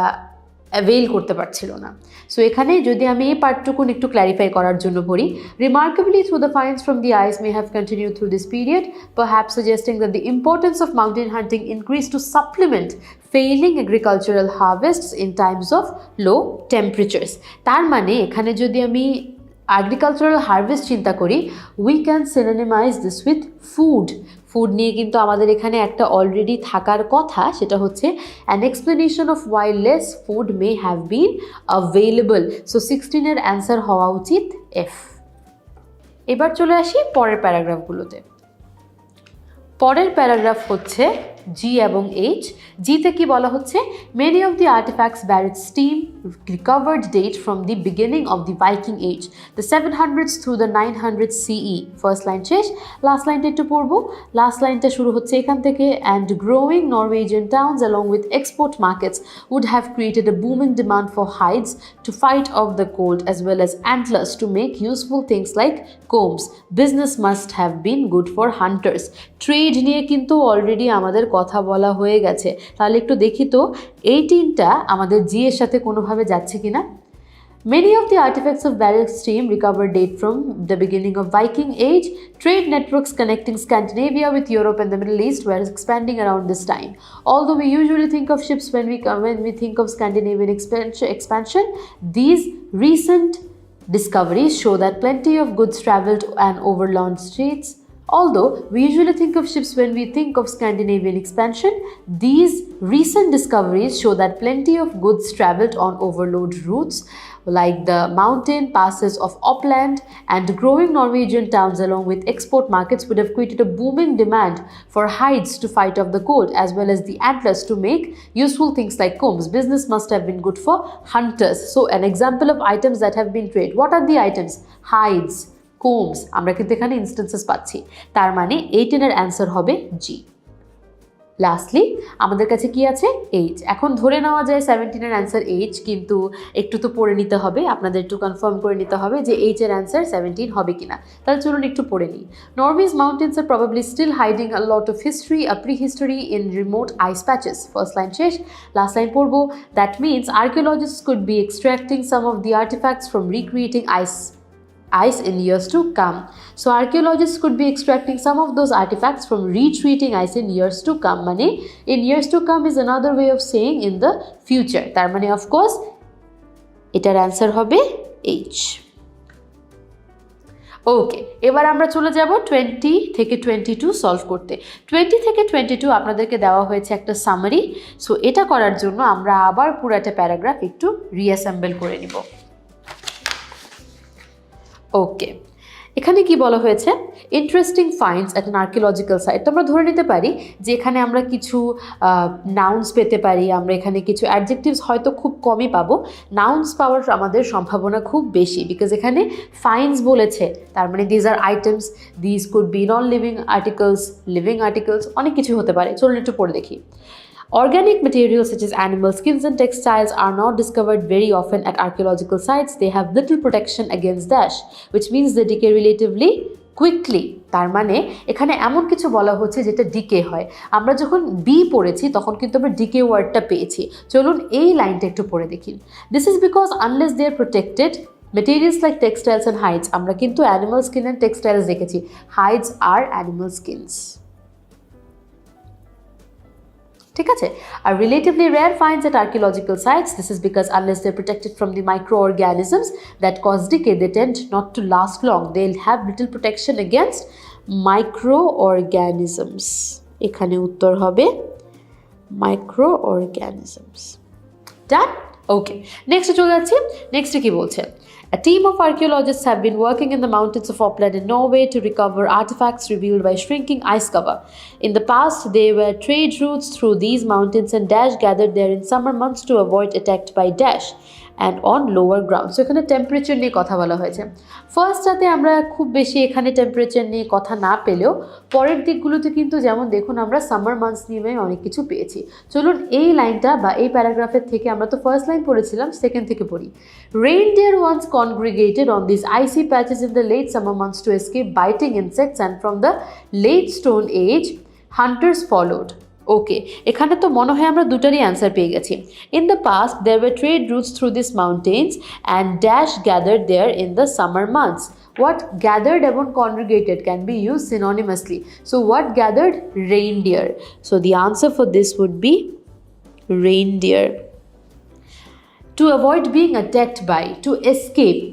avail করতে পারছিল না। সো এখানে যদি আমি এই পার্টটুকুন একটু ক্ল্যারিফাই করার জন্য পড়ি, remarkably through the finds from the ice may have continued through this period, perhaps suggesting that the importance of mountain hunting increase to supplement failing agricultural harvests in times of low temperatures. তার মানে এখানে যদি আমি agricultural harvest চিন্তা করি, we can synonymize this with food. Food নিয়ে কিন্তু আমাদের এখানে একটা অলরেডি থাকার কথা, সেটা হচ্ছে an explanation of why less food may have been available. So 16-এর অ্যান্সার হওয়া উচিত এফ। এবার চলে আসি পরের প্যারাগ্রাফগুলোতে। পরের প্যারাগ্রাফ হচ্ছে জি এবং এইচ। জিতে কি বলা হচ্ছে, many of the artefacts Barrett steam recovered date from the beginning of the Viking Age, the 700s through the 900s CE. First line শেষ, লাস্ট লাইনটা একটু পড়বো। লাস্ট লাইনটা শুরু হচ্ছে এখান থেকে, and growing Norwegian towns along with export markets would have created a booming demand for hides to fight off the cold, as well as antlers to make useful things like combs. Business must have been good for hunters. Trade নিয়ে কিন্তু already আমাদের কথা বলা হয়ে গেছে, তাহলে একটু দেখি তো 18টা আমাদের জি এর সাথে কোনোভাবে যাচ্ছে কিনা। Many of the artifacts of Barrett steam recovered date from the beginning of Viking Age. Trade networks connecting Scandinavia with Europe and the Middle East were expanding around this time. Although we usually think of ships when we think of Scandinavian expansion, these recent discoveries show that plenty of goods traveled and over long streets. Although we usually think of ships when we think of Scandinavian expansion, these recent discoveries show that plenty of goods traveled on overload routes like the mountain passes of Uppland, and growing Norwegian towns along with export markets would have created a booming demand for hides to fight off the cold, as well as the antlers to make useful things like combs. Business must have been good for hunters. So an example of items that have been traded. What are the items? Hides, combs. আমরা কিন্তু এখানে instances পাচ্ছি, তার মানে 18 এর answer হবে জি। Lastly আমাদের কাছে কি আছে? এইচ। এখন ধরে নেওয়া যায় 17 এর অ্যান্সার এইচ, কিন্তু একটু তো পড়ে নিতে হবে, আপনাদের একটু কনফার্ম করে নিতে হবে যে এইচ এর অ্যান্সার 17 হবে কিনা। তাহলে চলুন একটু পড়ে নিই। Norway's mountains are probably still hiding a lot of history, a prehistory in remote ice patches. First line শেষ, লাস্ট লাইন পড়বো। That means archaeologists could be extracting some of the artifacts from recreating ice in years to come. So archaeologists could be extracting some of those artifacts from retreating ice in years to come. Mane in years to come is another way of saying in the future. Tar mane of course etar answer hobe H. ওকে, এবার আমরা চলে যাব 20 থেকে 22 solve করতে। 20 থেকে 22 আপনাদেরকে দেওয়া হয়েছে একটা সামারি। সো এটা করার জন্য আমরা আবার পুরোটা প্যারাগ্রাফ একটু রিঅ্যাসেম্বল করে নিব। ওকে, এখানে কি বলা হয়েছে? Interesting finds at an archaeological site. তো আমরা ধরে নিতে পারি যে এখানে আমরা কিছু নাউন্স পেতে পারি, আমরা এখানে কিছু অ্যাডজেক্টিভস হয়তো খুব কমই পাবো, নাউন্স পাওয়ার আমাদের সম্ভাবনা খুব বেশি, বিকজ এখানে ফাইন্ডস বলেছে, তার মানে these are items, these could be non living articles, living articles, অনেক কিছু হতে পারে। চলুন একটু পড়ে দেখি। Organic materials such as animal skins and textiles are not discovered very often at archaeological sites. They have little protection against dash, which means they decay relatively quickly. তার মানে এখানে এমন কিছু বলা হচ্ছে যেটা ডিকে হয়। আমরা যখন বি পড়েছি তখন কিন্তু আমরা ডিকে ওয়ার্ডটা পেয়েছি। চলুন এই লাইনটা একটু পড়ে দেখি। This is because unless they are protected, materials like textiles and hides, আমরা কিন্তু animal skin and textiles দেখেছি, hides are animal skins। ঠিক আছে, আর relatively rare finds at archaeological sites. This is because unless they're protected from the microorganisms that cause decay, they tend not to last long. They'll have little protection against microorganisms. এখানে উত্তর হবে microorganisms. Done? Okay, next চলে যাচ্ছি। নেক্সটে কি বলছে? A team of archaeologists have been working in the mountains of Uppland in Norway to recover artifacts revealed by shrinking ice cover. In the past, there were trade routes through these mountains, and dash gathered there in summer months to avoid attack by dash and on lower ground. So এখানে temperature নিয়ে কথা বলা হয়েছে। ফার্স্টটাতে আমরা খুব বেশি এখানে temperature নিয়ে কথা না পেলেও পরের দিকগুলোতে কিন্তু যেমন দেখুন আমরা সামার মান্থস নিয়ে অনেক কিছু পেয়েছি। চলুন এই লাইনটা বা এই প্যারাগ্রাফের থেকে আমরা তো ফার্স্ট লাইন পড়েছিলাম, সেকেন্ড থেকে পড়ি। Reindeer once congregated on these icy patches in the late summer months to escape biting insects, and from the late Stone Age, hunters followed. ওকে, এখানে তো মনে হয় আমরা দুটারই অ্যান্সার পেয়ে গেছি। In the past there were trade routes through this mountains and dash gathered there in the summer months. What gathered এবং congregated can be used synonymously. So what gathered? Reindeer. So the answer for this would be reindeer. To avoid being attacked by, to escape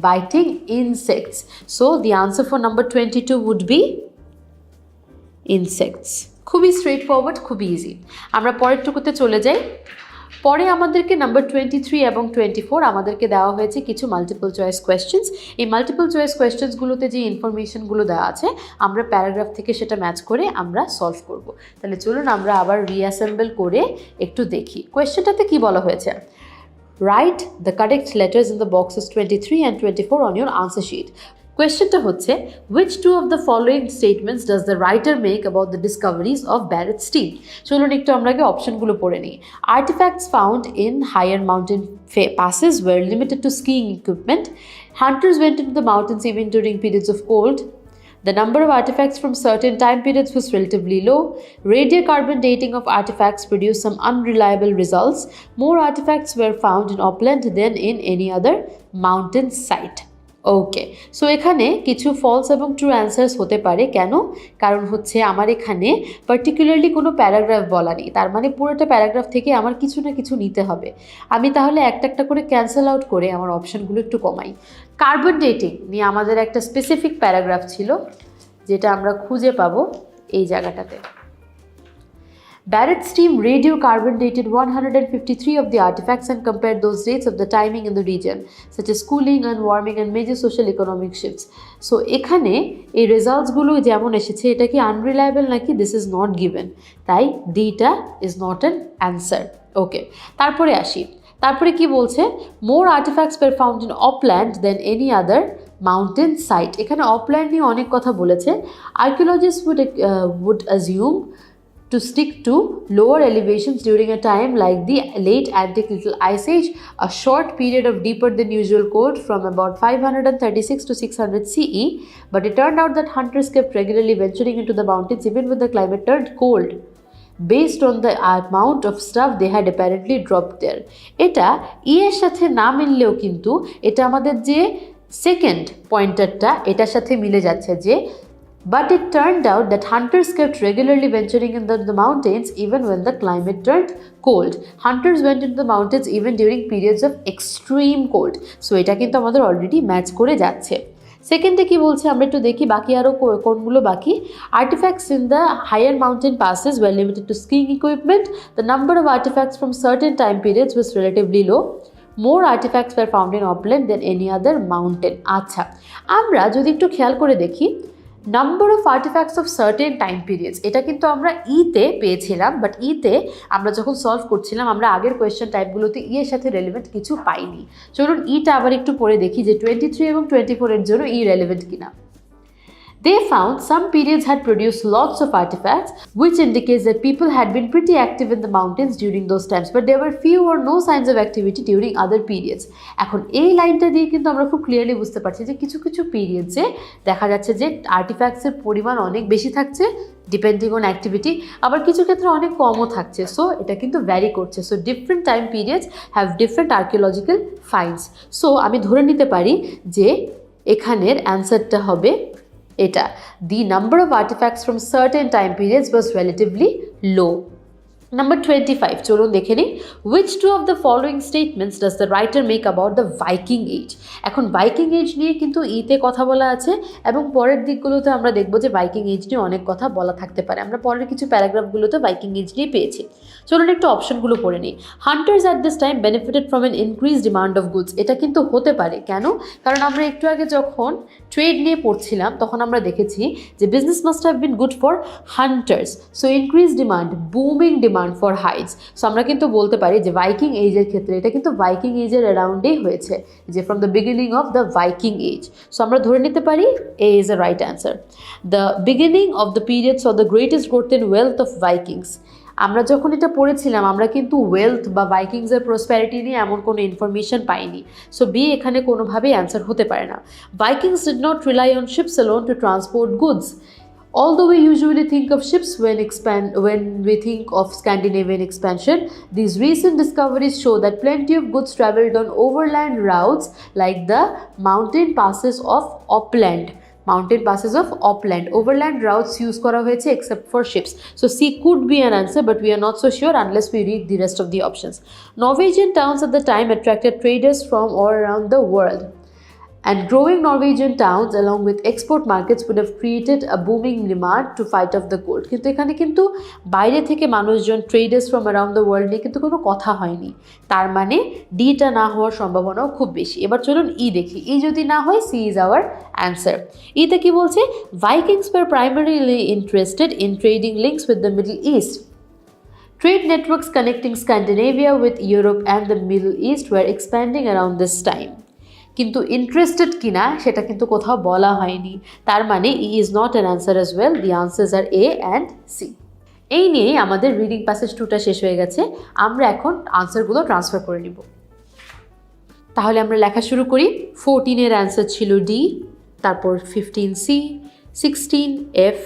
biting insects. So the answer for number 22 would be insects. খুবই straight forward, খুবই easy. আমরা পরের টুকুতে চলে যাই। পরে আমাদেরকে number 23 এবং 24 আমাদেরকে দেওয়া হয়েছে কিছু মাল্টিপল চয়েস কোয়েশ্চেন্স। এই মাল্টিপল চয়েস কোয়েশ্চেন্সগুলোতে যে ইনফরমেশনগুলো দেওয়া আছে আমরা প্যারাগ্রাফ থেকে সেটা ম্যাচ করে আমরা সলভ করব। তাহলে চলুন আমরা আবার রিঅ্যাসেম্বল করে একটু দেখি। কোয়েশ্চেনটাতে কি বলা হয়েছে? Write the correct letters in the boxes 23 and 24 on your answer sheet. কোয়েশ্চেনটা হচ্ছে, which two of the following statements does the writer make about the discoveries of Barrett's team? চলুন একটু আমরা আগে অপশনগুলো পড়ে নিই। Artifacts found in higher mountain passes were limited to skiing equipment. Hunters went into the mountains even during periods of cold. The number of artifacts from certain time periods was relatively low. Radiocarbon dating of artifacts produced some unreliable results. More artifacts were found in Uppland than in any other mountain site. Okay, so এখানে কিছু false এবং true answers হতে পারে। কেন? কারণ হচ্ছে আমার এখানে পার্টিকুলারলি কোনো প্যারাগ্রাফ বলা নেই, তার মানে পুরোটা প্যারাগ্রাফ থেকে আমার কিছু না কিছু নিতে হবে। আমি তাহলে একটা একটা করে ক্যান্সেল আউট করে আমার অপশানগুলো একটু কমাই। কার্বন ডেটিং নিয়ে আমাদের একটা স্পেসিফিক প্যারাগ্রাফ ছিল, যেটা আমরা খুঁজে পাবো এই জায়গাটাতে। Barrett's team radio-carbon dated 153 of the artifacts and compared those dates of the timing in the region, such as cooling and warming and major social economic shifts. So এখানে এই রেজাল্টসগুলো যেমন এসেছে, এটা কি আনরিলায়েবল নাকি? দিস ইজ নট গিভেন, তাই ডিটা is not an answer. Okay, তারপরে আসি। তারপরে কি বলছে? More artifacts were found in Oppland than any other mountain site. এখানে অপল্যান্ড নিয়ে অনেক কথা বলেছে। Archaeologist would assume to stick to lower elevations during a time like the late Antique Little Ice Age, a short period of deeper than usual cold from about 536 to 600 CE, but it turned out that hunters kept regularly venturing into the mountains even when the climate turned cold, based on the amount of stuff they had apparently dropped there. এটা এর সাথে না মিললেও কিন্তু এটা আমাদের যে second পয়েন্টারটা এটার সাথে মিলে যাচ্ছে, যে but it turned out that hunters kept regularly venturing in the mountains even when the climate turned cold. Hunters went into the mountains even during periods of extreme cold. So এটা কিন্তু আমাদের already match করে যাচ্ছে। সেকেন্ডে কি বলছে আমরা একটু দেখি, বাকি আরও কোনগুলো বাকি। Artefacts in the higher mountain passes were limited to skiing equipment. The number of artifacts from certain time periods was relatively low. More artifacts were found in upland than any other mountain. আচ্ছা, আমরা যদি একটু খেয়াল করে দেখি, number of artefacts of certain time periods, এটা কিন্তু আমরা ইতে পেয়েছিলাম, বাট ইতে আমরা যখন সলভ করছিলাম আমরা আগের কোয়েশ্চেন টাইপগুলোতে এর সাথে রেলেভেন্ট কিছু পাইনি। চলুন ইটা আবার একটু পড়ে দেখি যে 23 এবং 24 এর জন্য ই রেলেভেন্ট কিনা। They found some periods had produced lots of artifacts, which indicates that people had been pretty active in the mountains during those times, but there were few or no signs of activity during other periods. এখন এই লাইনটা দিয়ে কিন্তু আমরা খুব clearly বুঝতে পারছি যে কিছু কিছু পিরিয়ডসে দেখা যাচ্ছে যে আর্টিফ্যাক্টসের পরিমাণ অনেক বেশি থাকছে ডিপেন্ডিং অন অ্যাক্টিভিটি, আবার কিছু ক্ষেত্রে অনেক কমও থাকছে। সো এটা কিন্তু ভ্যারি করছে। So different time periods have different archaeological finds. So আমি ধরে নিতে পারি যে এখানের অ্যান্সারটা হবে এটা, the number of artifacts from certain time periods was relatively low. Number 25, চলুন দেখে নিই। Which two of the following statements does the writer make about the Viking Age? এখন ভাইকিং এজ নিয়ে কিন্তু ইতে কথা বলা আছে, এবং পরের দিকগুলোতে আমরা দেখব যে ভাইকিং এজ নিয়ে অনেক কথা বলা থাকতে পারে। আমরা পরের কিছু প্যারাগ্রাফগুলোতে ভাইকিং এজ নিয়ে পেয়েছি। চলুন একটু অপশনগুলো পড়ে নিই। Hunters at this time benefited from an increase demand of goods. এটা কিন্তু হতে পারে। কেন? কারণ আমরা একটু আগে যখন ট্রেড নিয়ে পড়ছিলাম তখন আমরা দেখেছি যে business must have been good for hunters. So increase demand, booming demand for hides. So আমরা কিন্তু বলতে পারি যে ভাইকিং এজের ক্ষেত্রে এটা কিন্তু ভাইকিং এজের অ্যারাউন্ডেই হয়েছে, যে from the beginning of the Viking age. So আমরা ধরে নিতে পারি A is the right answer. The beginning of the period so the greatest growth in wealth of Vikings. আমরা যখন এটা পড়েছিলাম আমরা কিন্তু ওয়েলথ বা ভাইকিংসের প্রসপ্যারিটি নিয়ে এমন কোনো ইনফরমেশন পাইনি। সো বি এখানে কোনোভাবেই অ্যান্সার হতে পারে না। Vikings did not rely on ships alone to transport goods. Although we usually think of ships when we think of Scandinavian expansion, these recent discoveries show that plenty of goods traveled on overland routes like the mountain passes of Uppland. Overland routes use করা হয়েছে except for ships. So C could be an answer, but we are not so sure unless we read the rest of the options. Norwegian towns at the time attracted traders from all around the world. And growing Norwegian towns along with export markets would have created a booming demand to fight off the cold. কিন্তু এখানে কিন্তু বাইরে থেকে মানুষজন traders from around the world নিয়ে কিন্তু কোনো কথা হয়নি, তার মানে ডিটা না হওয়ার সম্ভাবনাও খুব বেশি। এবার চলুন ই দেখি, ই যদি না হয় সি ইজ আওয়ার অ্যান্সার। ইতে কি বলছে? Vikings were primarily interested in trading links with the Middle East. Trade networks connecting Scandinavia with Europe and the Middle East were expanding around this time. কিন্তু ইন্টারেস্টেড কিনা সেটা কিন্তু কোথাও বলা হয়নি, তার মানে E is not an answer as well. The answers are A and C. এই নিয়েই আমাদের রিডিং প্যাসেজ 2টা শেষ হয়ে গেছে। আমরা এখন আনসারগুলো ট্রান্সফার করে নিব। তাহলে আমরা লেখা শুরু করি। 14-এর অ্যান্সার ছিল ডি, তারপর 15 সি, 16 এফ,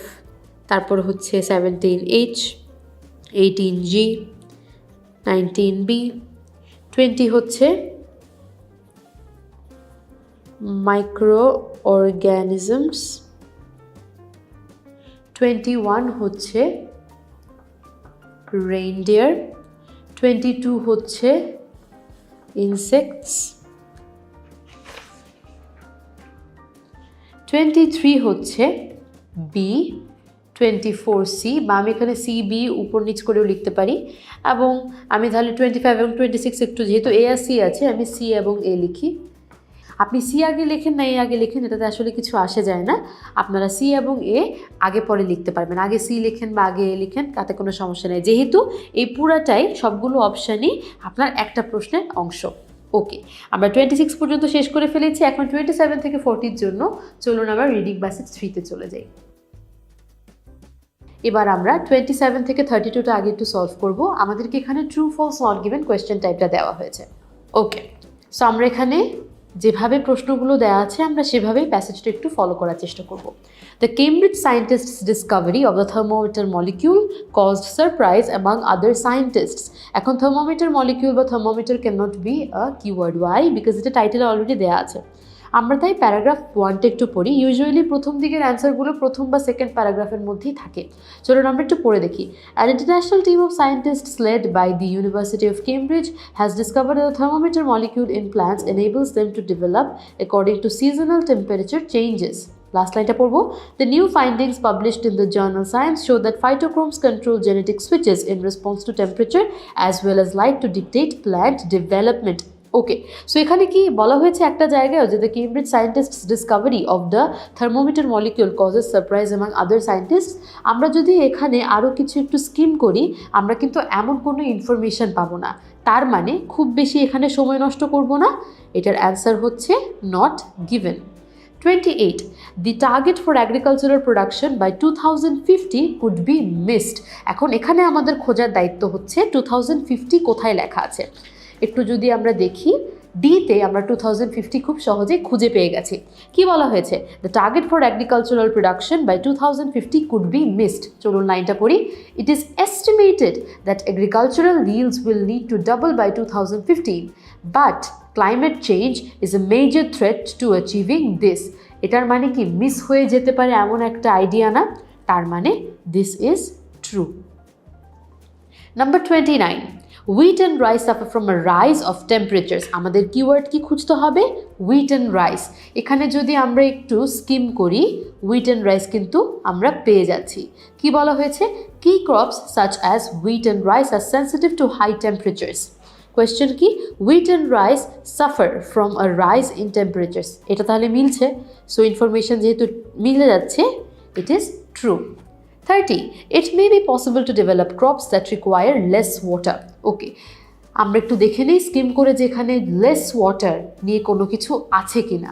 তারপর হচ্ছে 17 এইচ, 18 জি, 19 বি, 20 হচ্ছে microorganisms, 21 হচ্ছে reindeer, 22 হচ্ছে insects, 23 হচ্ছে bee, 24 সি, বা আমি এখানে সি বি উপর নিচ করেও লিখতে পারি, এবং আমি তাহলে 25 এবং 26 একটু যেহেতু এ আর সি আছে আমি সি এবং এ লিখি। আপনি সি আগে লেখেন না এ আগে লেখেন এটাতে আসলে কিছু আসে যায় না, আপনারা সি এবং এ আগে পরে লিখতে পারবেন, আগে সি লেখেন বা আগে এ লিখেন তাতে কোনো সমস্যা নেই, যেহেতু এই পুরাটাই সবগুলো অপশানই আপনার একটা প্রশ্নের অংশ। ওকে, আমরা 26 পর্যন্ত শেষ করে ফেলেছি, এখন 27 থেকে 40 জন্য চলুন আমরা রিডিং প্যাসেজ 3-তে চলে যাই। এবার আমরা 27 থেকে 32টা আগে একটু সলভ করব। আমাদেরকে এখানে true false not given question টাইপটা দেওয়া হয়েছে। ওকে, সো আমরা এখানে যেভাবে প্রশ্নগুলো দেওয়া আছে আমরা সেভাবেই প্যাসেজটা একটু ফলো করার চেষ্টা করব। The Cambridge scientists' discovery of the thermometer molecule caused surprise among other scientists. এখন thermometer molecule বা thermometer cannot be a keyword. Why? Because এটা টাইটেলে অলরেডি দেওয়া আছে। আমরা তাই প্যারাগ্রাফ 1টা একটু পড়ি। ইউজুয়ালি প্রথম দিকের অ্যান্সারগুলো প্রথম বা সেকেন্ড প্যারাগ্রাফের মধ্যেই থাকে। চলুন আমরা একটু পড়ে দেখি। An international team of scientists led by the University of Cambridge has discovered that the thermometer molecule in plants enables them to develop according to seasonal temperature changes. Last line টা পড়বো। The new findings published in the journal Science show that phytochromes control genetic switches in response to temperature as well as light to dictate plant development. Okay, so এখানে কি বলা হয়েছে একটা জায়গায় যে the Cambridge scientists Discovery of the thermometer molecule causes surprise among other scientist. আমরা যদি এখানে আরও কিছু একটু স্কিম করি আমরা কিন্তু এমন কোনো ইনফরমেশন পাবো না, তার মানে খুব বেশি এখানে সময় নষ্ট করব না। এটার অ্যান্সার হচ্ছে not given. 28. The target for agricultural production by 2050 could be missed. এখন এখানে আমাদের খোঁজার দায়িত্ব হচ্ছে 2050 কোথায় লেখা আছে। একটু যদি আমরা দেখি ডিতে আমরা 2050 খুব সহজেই খুঁজে পেয়ে গেছি। কি বলা হয়েছে? The target for agricultural production by 2050 could be missed. চলুন লাইনটা পড়ি। It is estimated that agricultural yields will need to double by 2015 but climate change is a major threat to achieving this. এটার মানে কি মিস হয়ে যেতে পারে এমন একটা আইডিয়া না, তার মানে this is true. Number 29. Wheat and rice suffer from a rise of temperatures. আমাদের কিওয়ার্ড কি খুঁজতে হবে? wheat and rice. এখানে যদি আমরা একটু স্কিম করি wheat and rice কিন্তু আমরা পেয়ে যাচ্ছি। কি বলা হয়েছে? Key crops such as wheat and rice are sensitive to high temperatures. Question কি? wheat and rice suffer from a rise in temperatures. এটা তাহলে মিলছে, সো ইনফরমেশন যেহেতু মিলে যাচ্ছে it is true. 30. It may be possible to develop crops that require less water. ওকে, আমরা একটু দেখে নিই স্কিম করে যে এখানে লেস ওয়াটার নিয়ে কোনো কিছু আছে কিনা।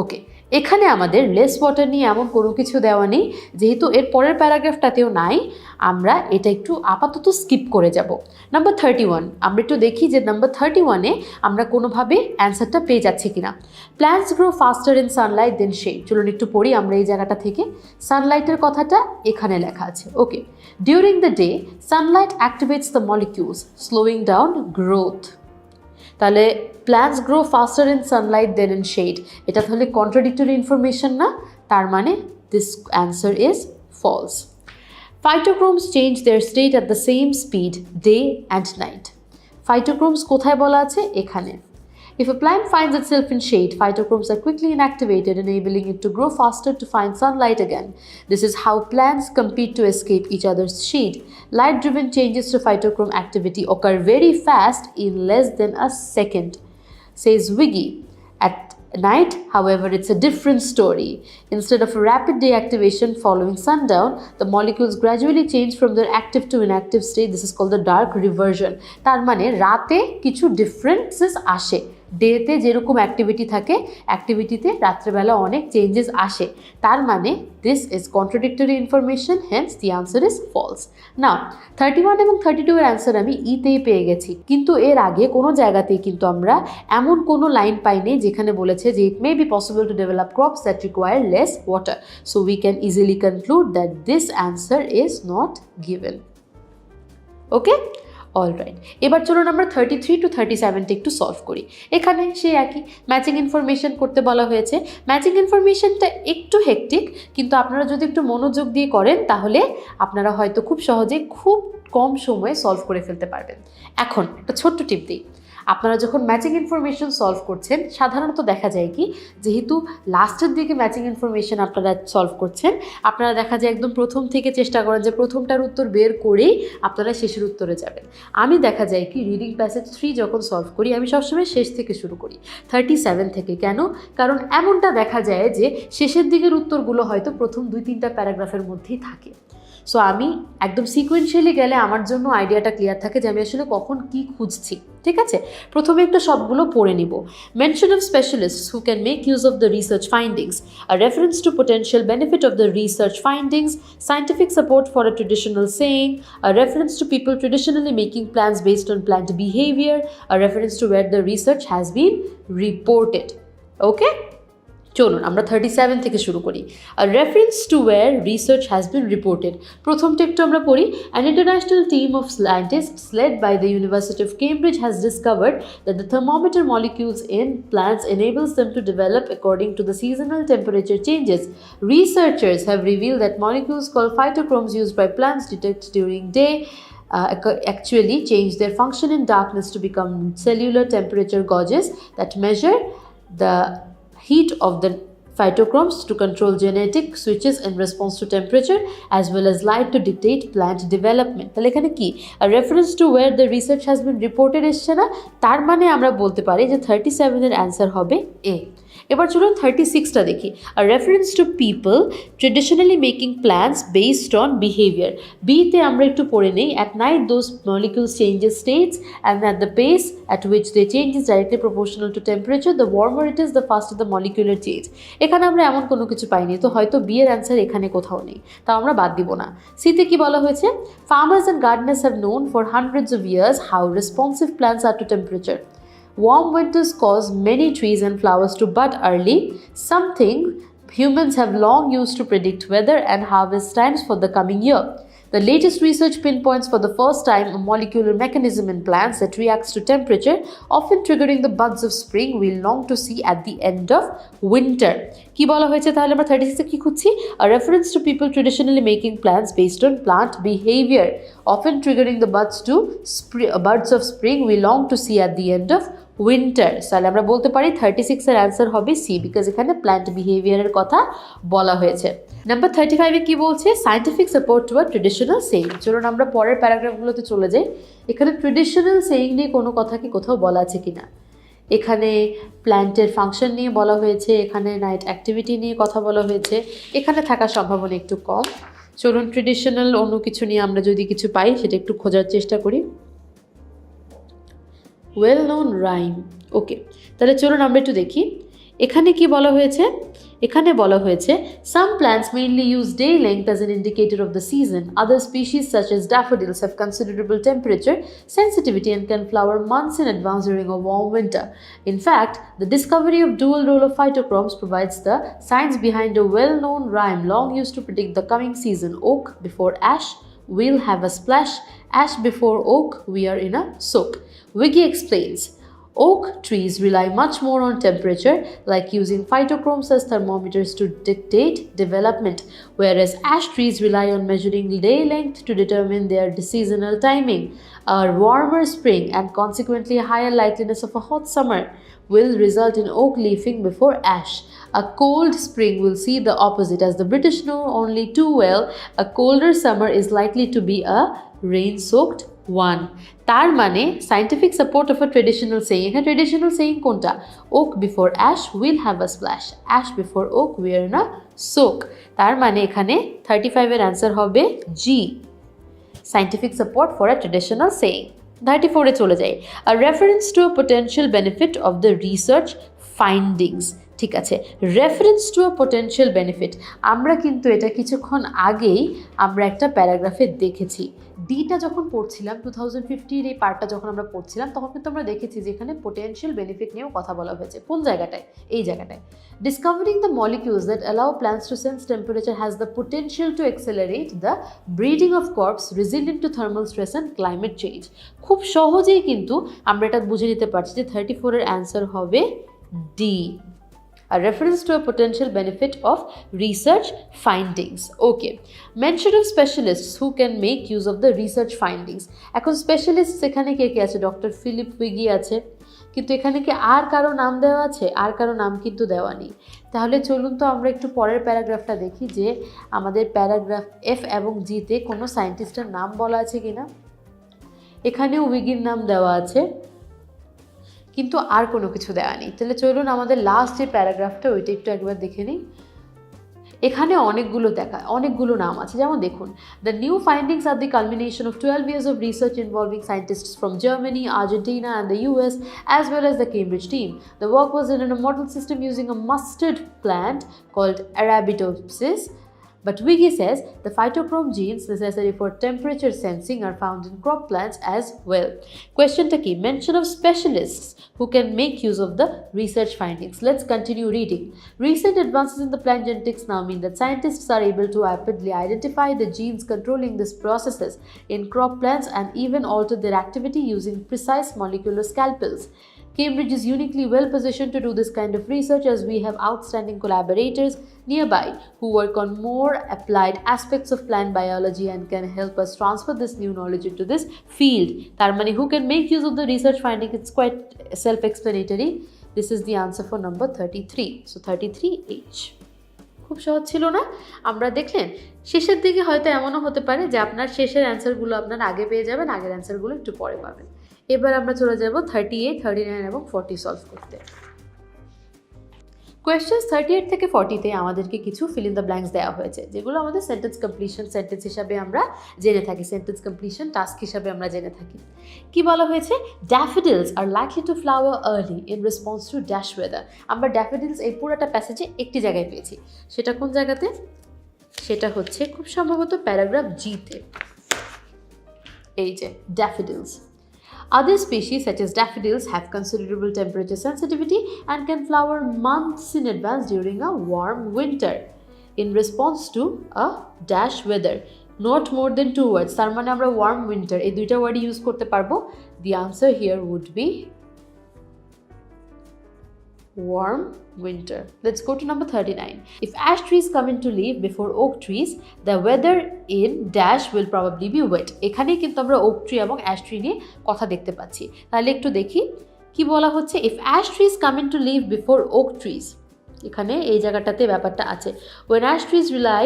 ওকে, এখানে আমাদের লেস ওয়াটার নিয়ে এমন কোনো কিছু দেওয়া নেই, যেহেতু এর পরের প্যারাগ্রাফটাতেও নাই আমরা এটা একটু আপাতত স্কিপ করে যাব। নাম্বার 31, আমরা একটু দেখি যে নাম্বার 31-এ আমরা কোনোভাবে অ্যান্সারটা পেয়ে যাচ্ছি কিনা। Plants grow faster in sunlight than shade. চলুন একটু পড়ি আমরা এই জায়গাটা থেকে। সানলাইটের কথাটা এখানে লেখা আছে। Okay, during the day sunlight activates the molecules slowing down growth. তাহলে plants grow faster in sunlight than in shade, এটা তাহলে কন্ট্রাডিক্টরি ইনফরমেশন না, তার মানে this answer is false. Phytochromes change their state at the same speed day and night. Phytochromes কোথায় বলা আছে? এখানে। If a plant finds itself in shade, phytochromes are quickly inactivated, enabling it to grow faster to find sunlight again. This is how plants compete to escape each other's shade. Light-driven changes to phytochrome activity occur very fast in less than a second, says Wiggy. At night, however, it's a different story. Instead of a rapid deactivation following sundown, the molecules gradually change from their active to inactive state. This is called the dark reversion. তার মানে রাতে কিছু differences আসে, ডেতে যেরকম activity থাকে অ্যাক্টিভিটিতে রাত্রেবেলা অনেক চেঞ্জেস আসে, তার মানে this is contradictory information, hence the answer is false. না, 31 এবং 32 এর অ্যান্সার আমি ইতেই পেয়ে গেছি, কিন্তু এর আগে কোনো জায়গাতেই কিন্তু আমরা এমন কোনো লাইন পাইনি যেখানে বলেছে যে it may be possible to develop crops that require less water, so we can easily conclude that this answer is not given. Okay, alright, এবার চলুন আমরা 33 to 37টা একটু সলভ করি। এখানে সে একই ম্যাচিং ইনফরমেশন করতে বলা হয়েছে। ম্যাচিং ইনফরমেশনটা একটু হেক্টিক, কিন্তু আপনারা যদি একটু মনোযোগ দিয়ে করেন তাহলে আপনারা হয়তো খুব সহজে খুব কম সময়ে সলভ করে ফেলতে পারবেন। এখন একটা ছোট্ট টিপ দিই, আপনারা যখন ম্যাচিং ইনফরমেশন সলভ করছেন সাধারণত দেখা যায় কি, যেহেতু লাস্টের দিকে ম্যাচিং ইনফরমেশন আপনারা সলভ করছেন, আপনারা দেখা যায় একদম প্রথম থেকে চেষ্টা করেন যে প্রথমটার উত্তর বের করেই আপনারা শেষের উত্তরে যাবেন। আমি দেখা যায় কি রিডিং প্যাসেজ 3 যখন সলভ করি আমি সবসময় শেষ থেকে শুরু করি, 37 থেকে। কেন? কারণ এমনটা দেখা যায় যে শেষের দিকের উত্তরগুলো হয়তো প্রথম 2-3টা প্যারাগ্রাফের মধ্যেই থাকে। সো আমি একদম সিকোয়েন্সিয়ালি গেলে আমার জন্য আইডিয়াটা ক্লিয়ার থাকে যে আমি আসলে কখন কি খুঁজছি। ঠিক আছে, প্রথমে একটু সবগুলো পড়ে নিব। Mention of specialists who can make use of the research findings, a reference to potential benefit of the research findings, scientific support for a traditional saying, a reference to people traditionally making plans based on plant behaviour, a reference to where the research has been reported. Okay, চলুন আমরা 37 থেকে শুরু করি। A reference to where research has been reported. প্রথমটা একটু আমরা পড়ি। An international team of scientists led by the University of Cambridge has discovered that the thermometer molecules in plants enables them to develop according to the seasonal temperature changes. Researchers have revealed that molecules called phytochromes used by plants detect during day actually change their function in darkness to become cellular temperature gauges that measure the heat of the phytochromes to control genetic switches in response to temperature as well as light to dictate plant development. তাহলে এখানে কি a reference to where the research has been reported এসছে না, তার মানে আমরা বলতে পারি যে 37 এর অ্যান্সার হবে এ। এবার চলুন 36টা দেখি। A reference to people traditionally making plants based on behavior. বিতে আমরা একটু পড়ে নেই। At night those molecules changes states and at the pace at which they change is directly proportional to temperature. The warmer it is, the faster the molecular change. এখানে আমরা এমন কোনো কিছু পাইনি, তো হয়তো বি এর অ্যান্সার এখানে কোথাও নেই, তাও আমরা বাদ দিব না। সিতে কি বলা হয়েছে? Farmers and gardeners have known for hundreds of years how responsive plants are to temperature. Warm winters cause many trees and flowers to bud early, something humans have long used to predict weather and harvest times for the coming year. The latest research pinpoints for the first time a molecular mechanism in plants that reacts to temperature, often triggering the buds of spring we long to see at the end of winter. কি বলা হয়েছে তাহলে আমরা 36 কি খুঁজছি? A reference to people traditionally making plants based on plant behavior, often triggering the buds of spring we long to see at the end of winter. তাহলে আমরা বলতে পারি 36 এর অ্যান্সার হবে সি, বিকজ এখানে প্ল্যান্ট বিহেভিয়ারের কথা বলা হয়েছে। নাম্বার 35 এ কি বলছে? Scientific support to a traditional saying. চলুন আমরা পরের প্যারাগ্রাফগুলোতে চলে যাই। এখানে ট্রেডিশনাল সেইং নিয়ে কোনো কথা কি কোথাও বলা আছে কিনা? এখানে প্ল্যান্টের ফাংশন নিয়ে বলা হয়েছে, এখানে নাইট অ্যাক্টিভিটি নিয়ে কথা বলা হয়েছে, এখানে থাকার সম্ভাবনা একটু কম। চলুন ট্রেডিশনাল অন্য কিছু নিয়ে আমরা যদি কিছু পাই সেটা একটু খোঁজার চেষ্টা করি। Well known rhyme. ওকে, তাহলে চলুন আমরা একটু দেখি এখানে কি বলা হয়েছে। এখানে বলা হয়েছে some plants mainly use day length as an indicator of the season. Other species such as daffodils have considerable temperature sensitivity and can flower months in advance during a warm winter. In fact, the discovery of dual role of phytochromes provides the science behind a well-known rhyme long used to predict the coming season. Oak before ash, we'll have a splash. Ash before oak, we are in a soak. Wiggy explains, oak trees rely much more on temperature, like using phytochromes as thermometers to dictate development, whereas ash trees rely on measuring day length to determine their seasonal timing. A warmer spring and consequently a higher likeliness of a hot summer will result in oak leafing before ash. A cold spring will see the opposite. As the British know only too well, a colder summer is likely to be a rain-soaked one. তার মানে scientific support of a traditional saying. এখানে traditional saying কোনটা? Oak before ash will have a splash, ash before oak we are in a soak. তার মানে এখানে 35 এর answer হবে G, scientific support for a traditional saying. 34 এ চলে যাই। A reference to a potential benefit of the research findings. ঠিক আছে, reference to a potential benefit, আমরা কিন্তু এটা কিছুক্ষণ আগেই আমরা একটা প্যারাগ্রাফে দেখেছি। ডিটা যখন পড়ছিলাম 2050 এই পার্টটা যখন আমরা পড়ছিলাম তখন কিন্তু আমরা দেখেছি যে এখানে পোটেনশিয়াল বেনিফিট নিয়েও কথা বলা হয়েছে। কোন জায়গাটায়? এই জায়গাটায়। Discovering the molecules that allow plants to sense temperature has the potential to accelerate the breeding of crops resilient to thermal stress and climate change. খুব সহজেই কিন্তু আমরা এটা বুঝে নিতে পারছি যে 34 এর অ্যান্সার হবে D, a reference to a potential benefit of research findings. Okay. Mention of specialists who can make use of the research findings. এখন স্পেশালিস্ট এখানে কে কে আছে? ডক্টর ফিলিপ উইগি আছে, কিন্তু এখানে কি আর কারো নাম দেওয়া আছে? আর কারো নাম কিন্তু দেওয়া নেই। তাহলে চলুন তো আমরা একটু পরের প্যারাগ্রাফটা দেখি যে আমাদের প্যারাগ্রাফ এফ এবং জিতে কোনো সায়েন্টিস্টের নাম বলা আছে কিনা। এখানেও উইগির নাম দেওয়া আছে, কিন্তু আর কোনো কিছু দেওয়া নেই। তাহলে চলুন আমাদের লাস্ট যে প্যারাগ্রাফটা ওইটা একটু একবার দেখে নিই। এখানে অনেকগুলো নাম আছে, যেমন দেখুন, দ্য নিউ ফাইন্ডিংস আর the culmination of 12 years of research involving scientists from Germany, Argentina and the US as well as the Cambridge team. The work was done in a model system using a mustard plant called Arabidopsis. But Wiggy says the phytochrome genes necessary for temperature sensing are found in crop plants as well. Question key, mention of specialists who can make use of the research findings. Let's continue reading. Recent advances in the plant genetics now mean that scientists are able to rapidly identify the genes controlling these processes in crop plants and even alter their activity using precise molecular scalpels. Cambridge is uniquely well positioned to do this kind of research as we have outstanding collaborators nearby who work on more applied aspects of plant biology and can help us transfer this new knowledge into this field. Tarmani, who can make use of the research finding? It's quite self-explanatory. This is the answer for number 33. So 33H. খুব সহজ ছিল না? আমরা দেখলেন শেষের দিকে হয়তো এমনও হতে পারে যে আপনার শেষের অ্যান্সারগুলো আপনার আগে পেয়ে যাবেন, আগের অ্যান্সারগুলো একটু পরে পাবেন। এবার আমরা চলে যাব 38, 39 এবং 40 সলভ করতে। কোয়েশ্চেন্স 38 থেকে 40-তে আমাদেরকে কিছু ফিল ইন দ্য ব্ল্যাঙ্কস দেওয়া হয়েছে, যেগুলো আমাদের সেন্টেন্স কমপ্লিশন সেন্টেন্স হিসাবে আমরা জেনে থাকি, সেন্টেন্স কমপ্লিশন টাস্ক হিসাবে আমরা জেনে থাকি। কি বলা হয়েছে? Daffodils are likely to flower early in response to dash weather. আমরা ড্যাফোডিলস এই পুরোটা প্যাসেজে একটি জায়গায় পেয়েছি, সেটা কোন জায়গাতে? সেটা হচ্ছে খুব সম্ভবত প্যারাগ্রাফ জিতে। এই যে daffodils. Other species such as daffodils have considerable temperature sensitivity and can flower months in advance during a warm winter in response to a dash weather. Not more than 2 words. তার মানে আমরা warm winter এই দুইটা word use করতে পারবো। The answer here would be warm winter. Let's go to number 39. If ash trees come into leaf before oak trees, the weather in dash will probably be wet. এখানেই কিন্তু আমরা oak tree এবং ash tree নিয়ে কথা দেখতে পাচ্ছি। তাহলে একটু দেখি কি বলা হচ্ছে। If ash trees come into leaf before oak trees, এখানে এই জায়গাটাতে ব্যাপারটা আছে। When ash trees rely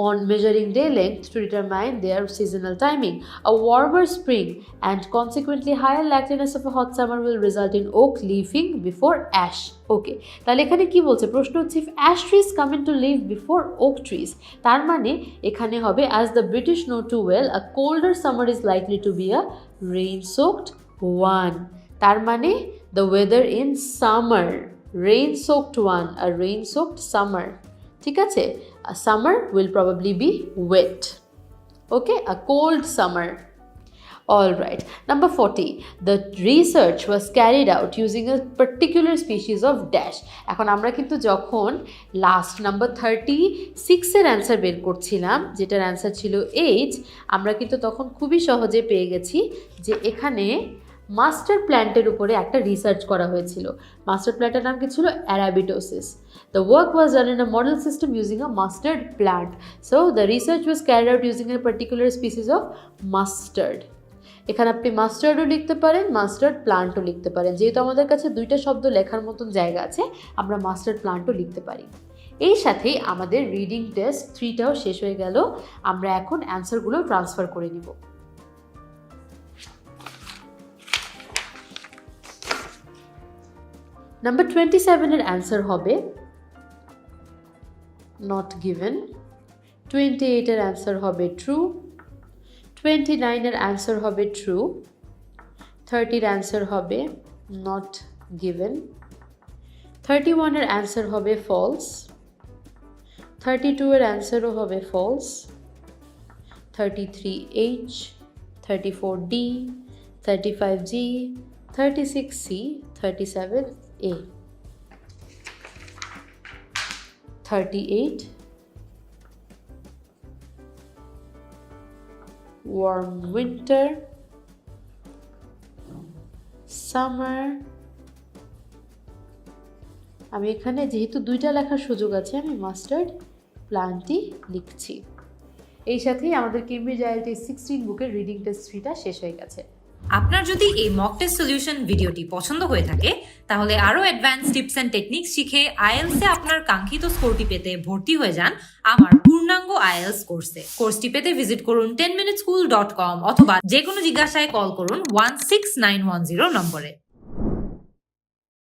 on measuring day length to determine their seasonal timing, a warmer spring and consequently higher likeliness of a hot summer will result in oak leafing before ash. Okay, তাহলে এখানে কি বলছে? প্রশ্ন হচ্ছে if ash trees come into leaf before oak trees, তার মানে এখানে হবে as the British know too well, a colder summer is likely to be a rain-soaked one. তার মানে the weather in summer, rain-soaked one, a rain-soaked summer. ঠিক আছে? A summer will probably be wet. Okay, a cold summer. All right. Number 40. The research was carried out using a particular species of dash. এখন আমরা কিন্তু যখন last number 36 এর answer বের করছিলাম, যেটার অ্যান্সার ছিল H, আমরা কিন্তু তখন খুবই সহজে পেয়ে গেছি যে এখানে মাস্টার প্ল্যান্টের উপরে একটা রিসার্চ করা হয়েছিল। মাস্টার প্ল্যান্টের নাম কি ছিল? অ্যারাবিডোসিস। The work was done in a model system using a mustard plant. So the research was carried out using a particular species of mustard. এখানে আপনি মাস্টার্ডও লিখতে পারেন, মাস্টার্ড প্লান্টও লিখতে পারেন। যেহেতু আমাদের কাছে দুইটা শব্দ লেখার মতন জায়গা আছে, আমরা মাস্টার্ড প্লান্টও লিখতে পারি। এই সাথেই আমাদের রিডিং টেস্ট 3টাও শেষ হয়ে গেল। আমরা এখন অ্যান্সারগুলো ট্রান্সফার করে নিব। নাম্বার 27 এর অ্যান্সার হবে নট গিভেন, 28 এর অ্যান্সার হবে ট্রু, 29 এর অ্যান্সার হবে ট্রু, 30 এর অ্যান্সার হবে নট গিভেন, 31 এর অ্যান্সার হবে ফলস, 32 এর অ্যান্সারও হবে false, 33H, 34D, 35G, 36C, 37A, 38 warm winter, summer। আমি এখানে যেহেতু দুইটা লেখার সুযোগ আছে আমি মাস্টার্ড প্লান্টই লিখছি। এই সাথেই আমাদের কেমব্রিজ IELTS 16 বুকের রিডিং টেস্ট 3টা শেষ হয়ে গেছে। আপনার যদি এই মক টেস্ট সলিউশন ভিডিওটি পছন্দ হয়ে থাকে তাহলে আরো অ্যাডভান্স টিপস এন্ড টেকনিক্স শিখে আইএলটিএস এ আপনার কাঙ্ক্ষিত স্কোরটি পেতে ভর্তি হয়ে যান আমার পূর্ণাঙ্গ আইএলটিএস কোর্সে। কোর্সটি পেতে ভিজিট করুন 10minuteschool.com অথবা যে কোনো জিজ্ঞাসায় কল করুন 16910 নম্বরে।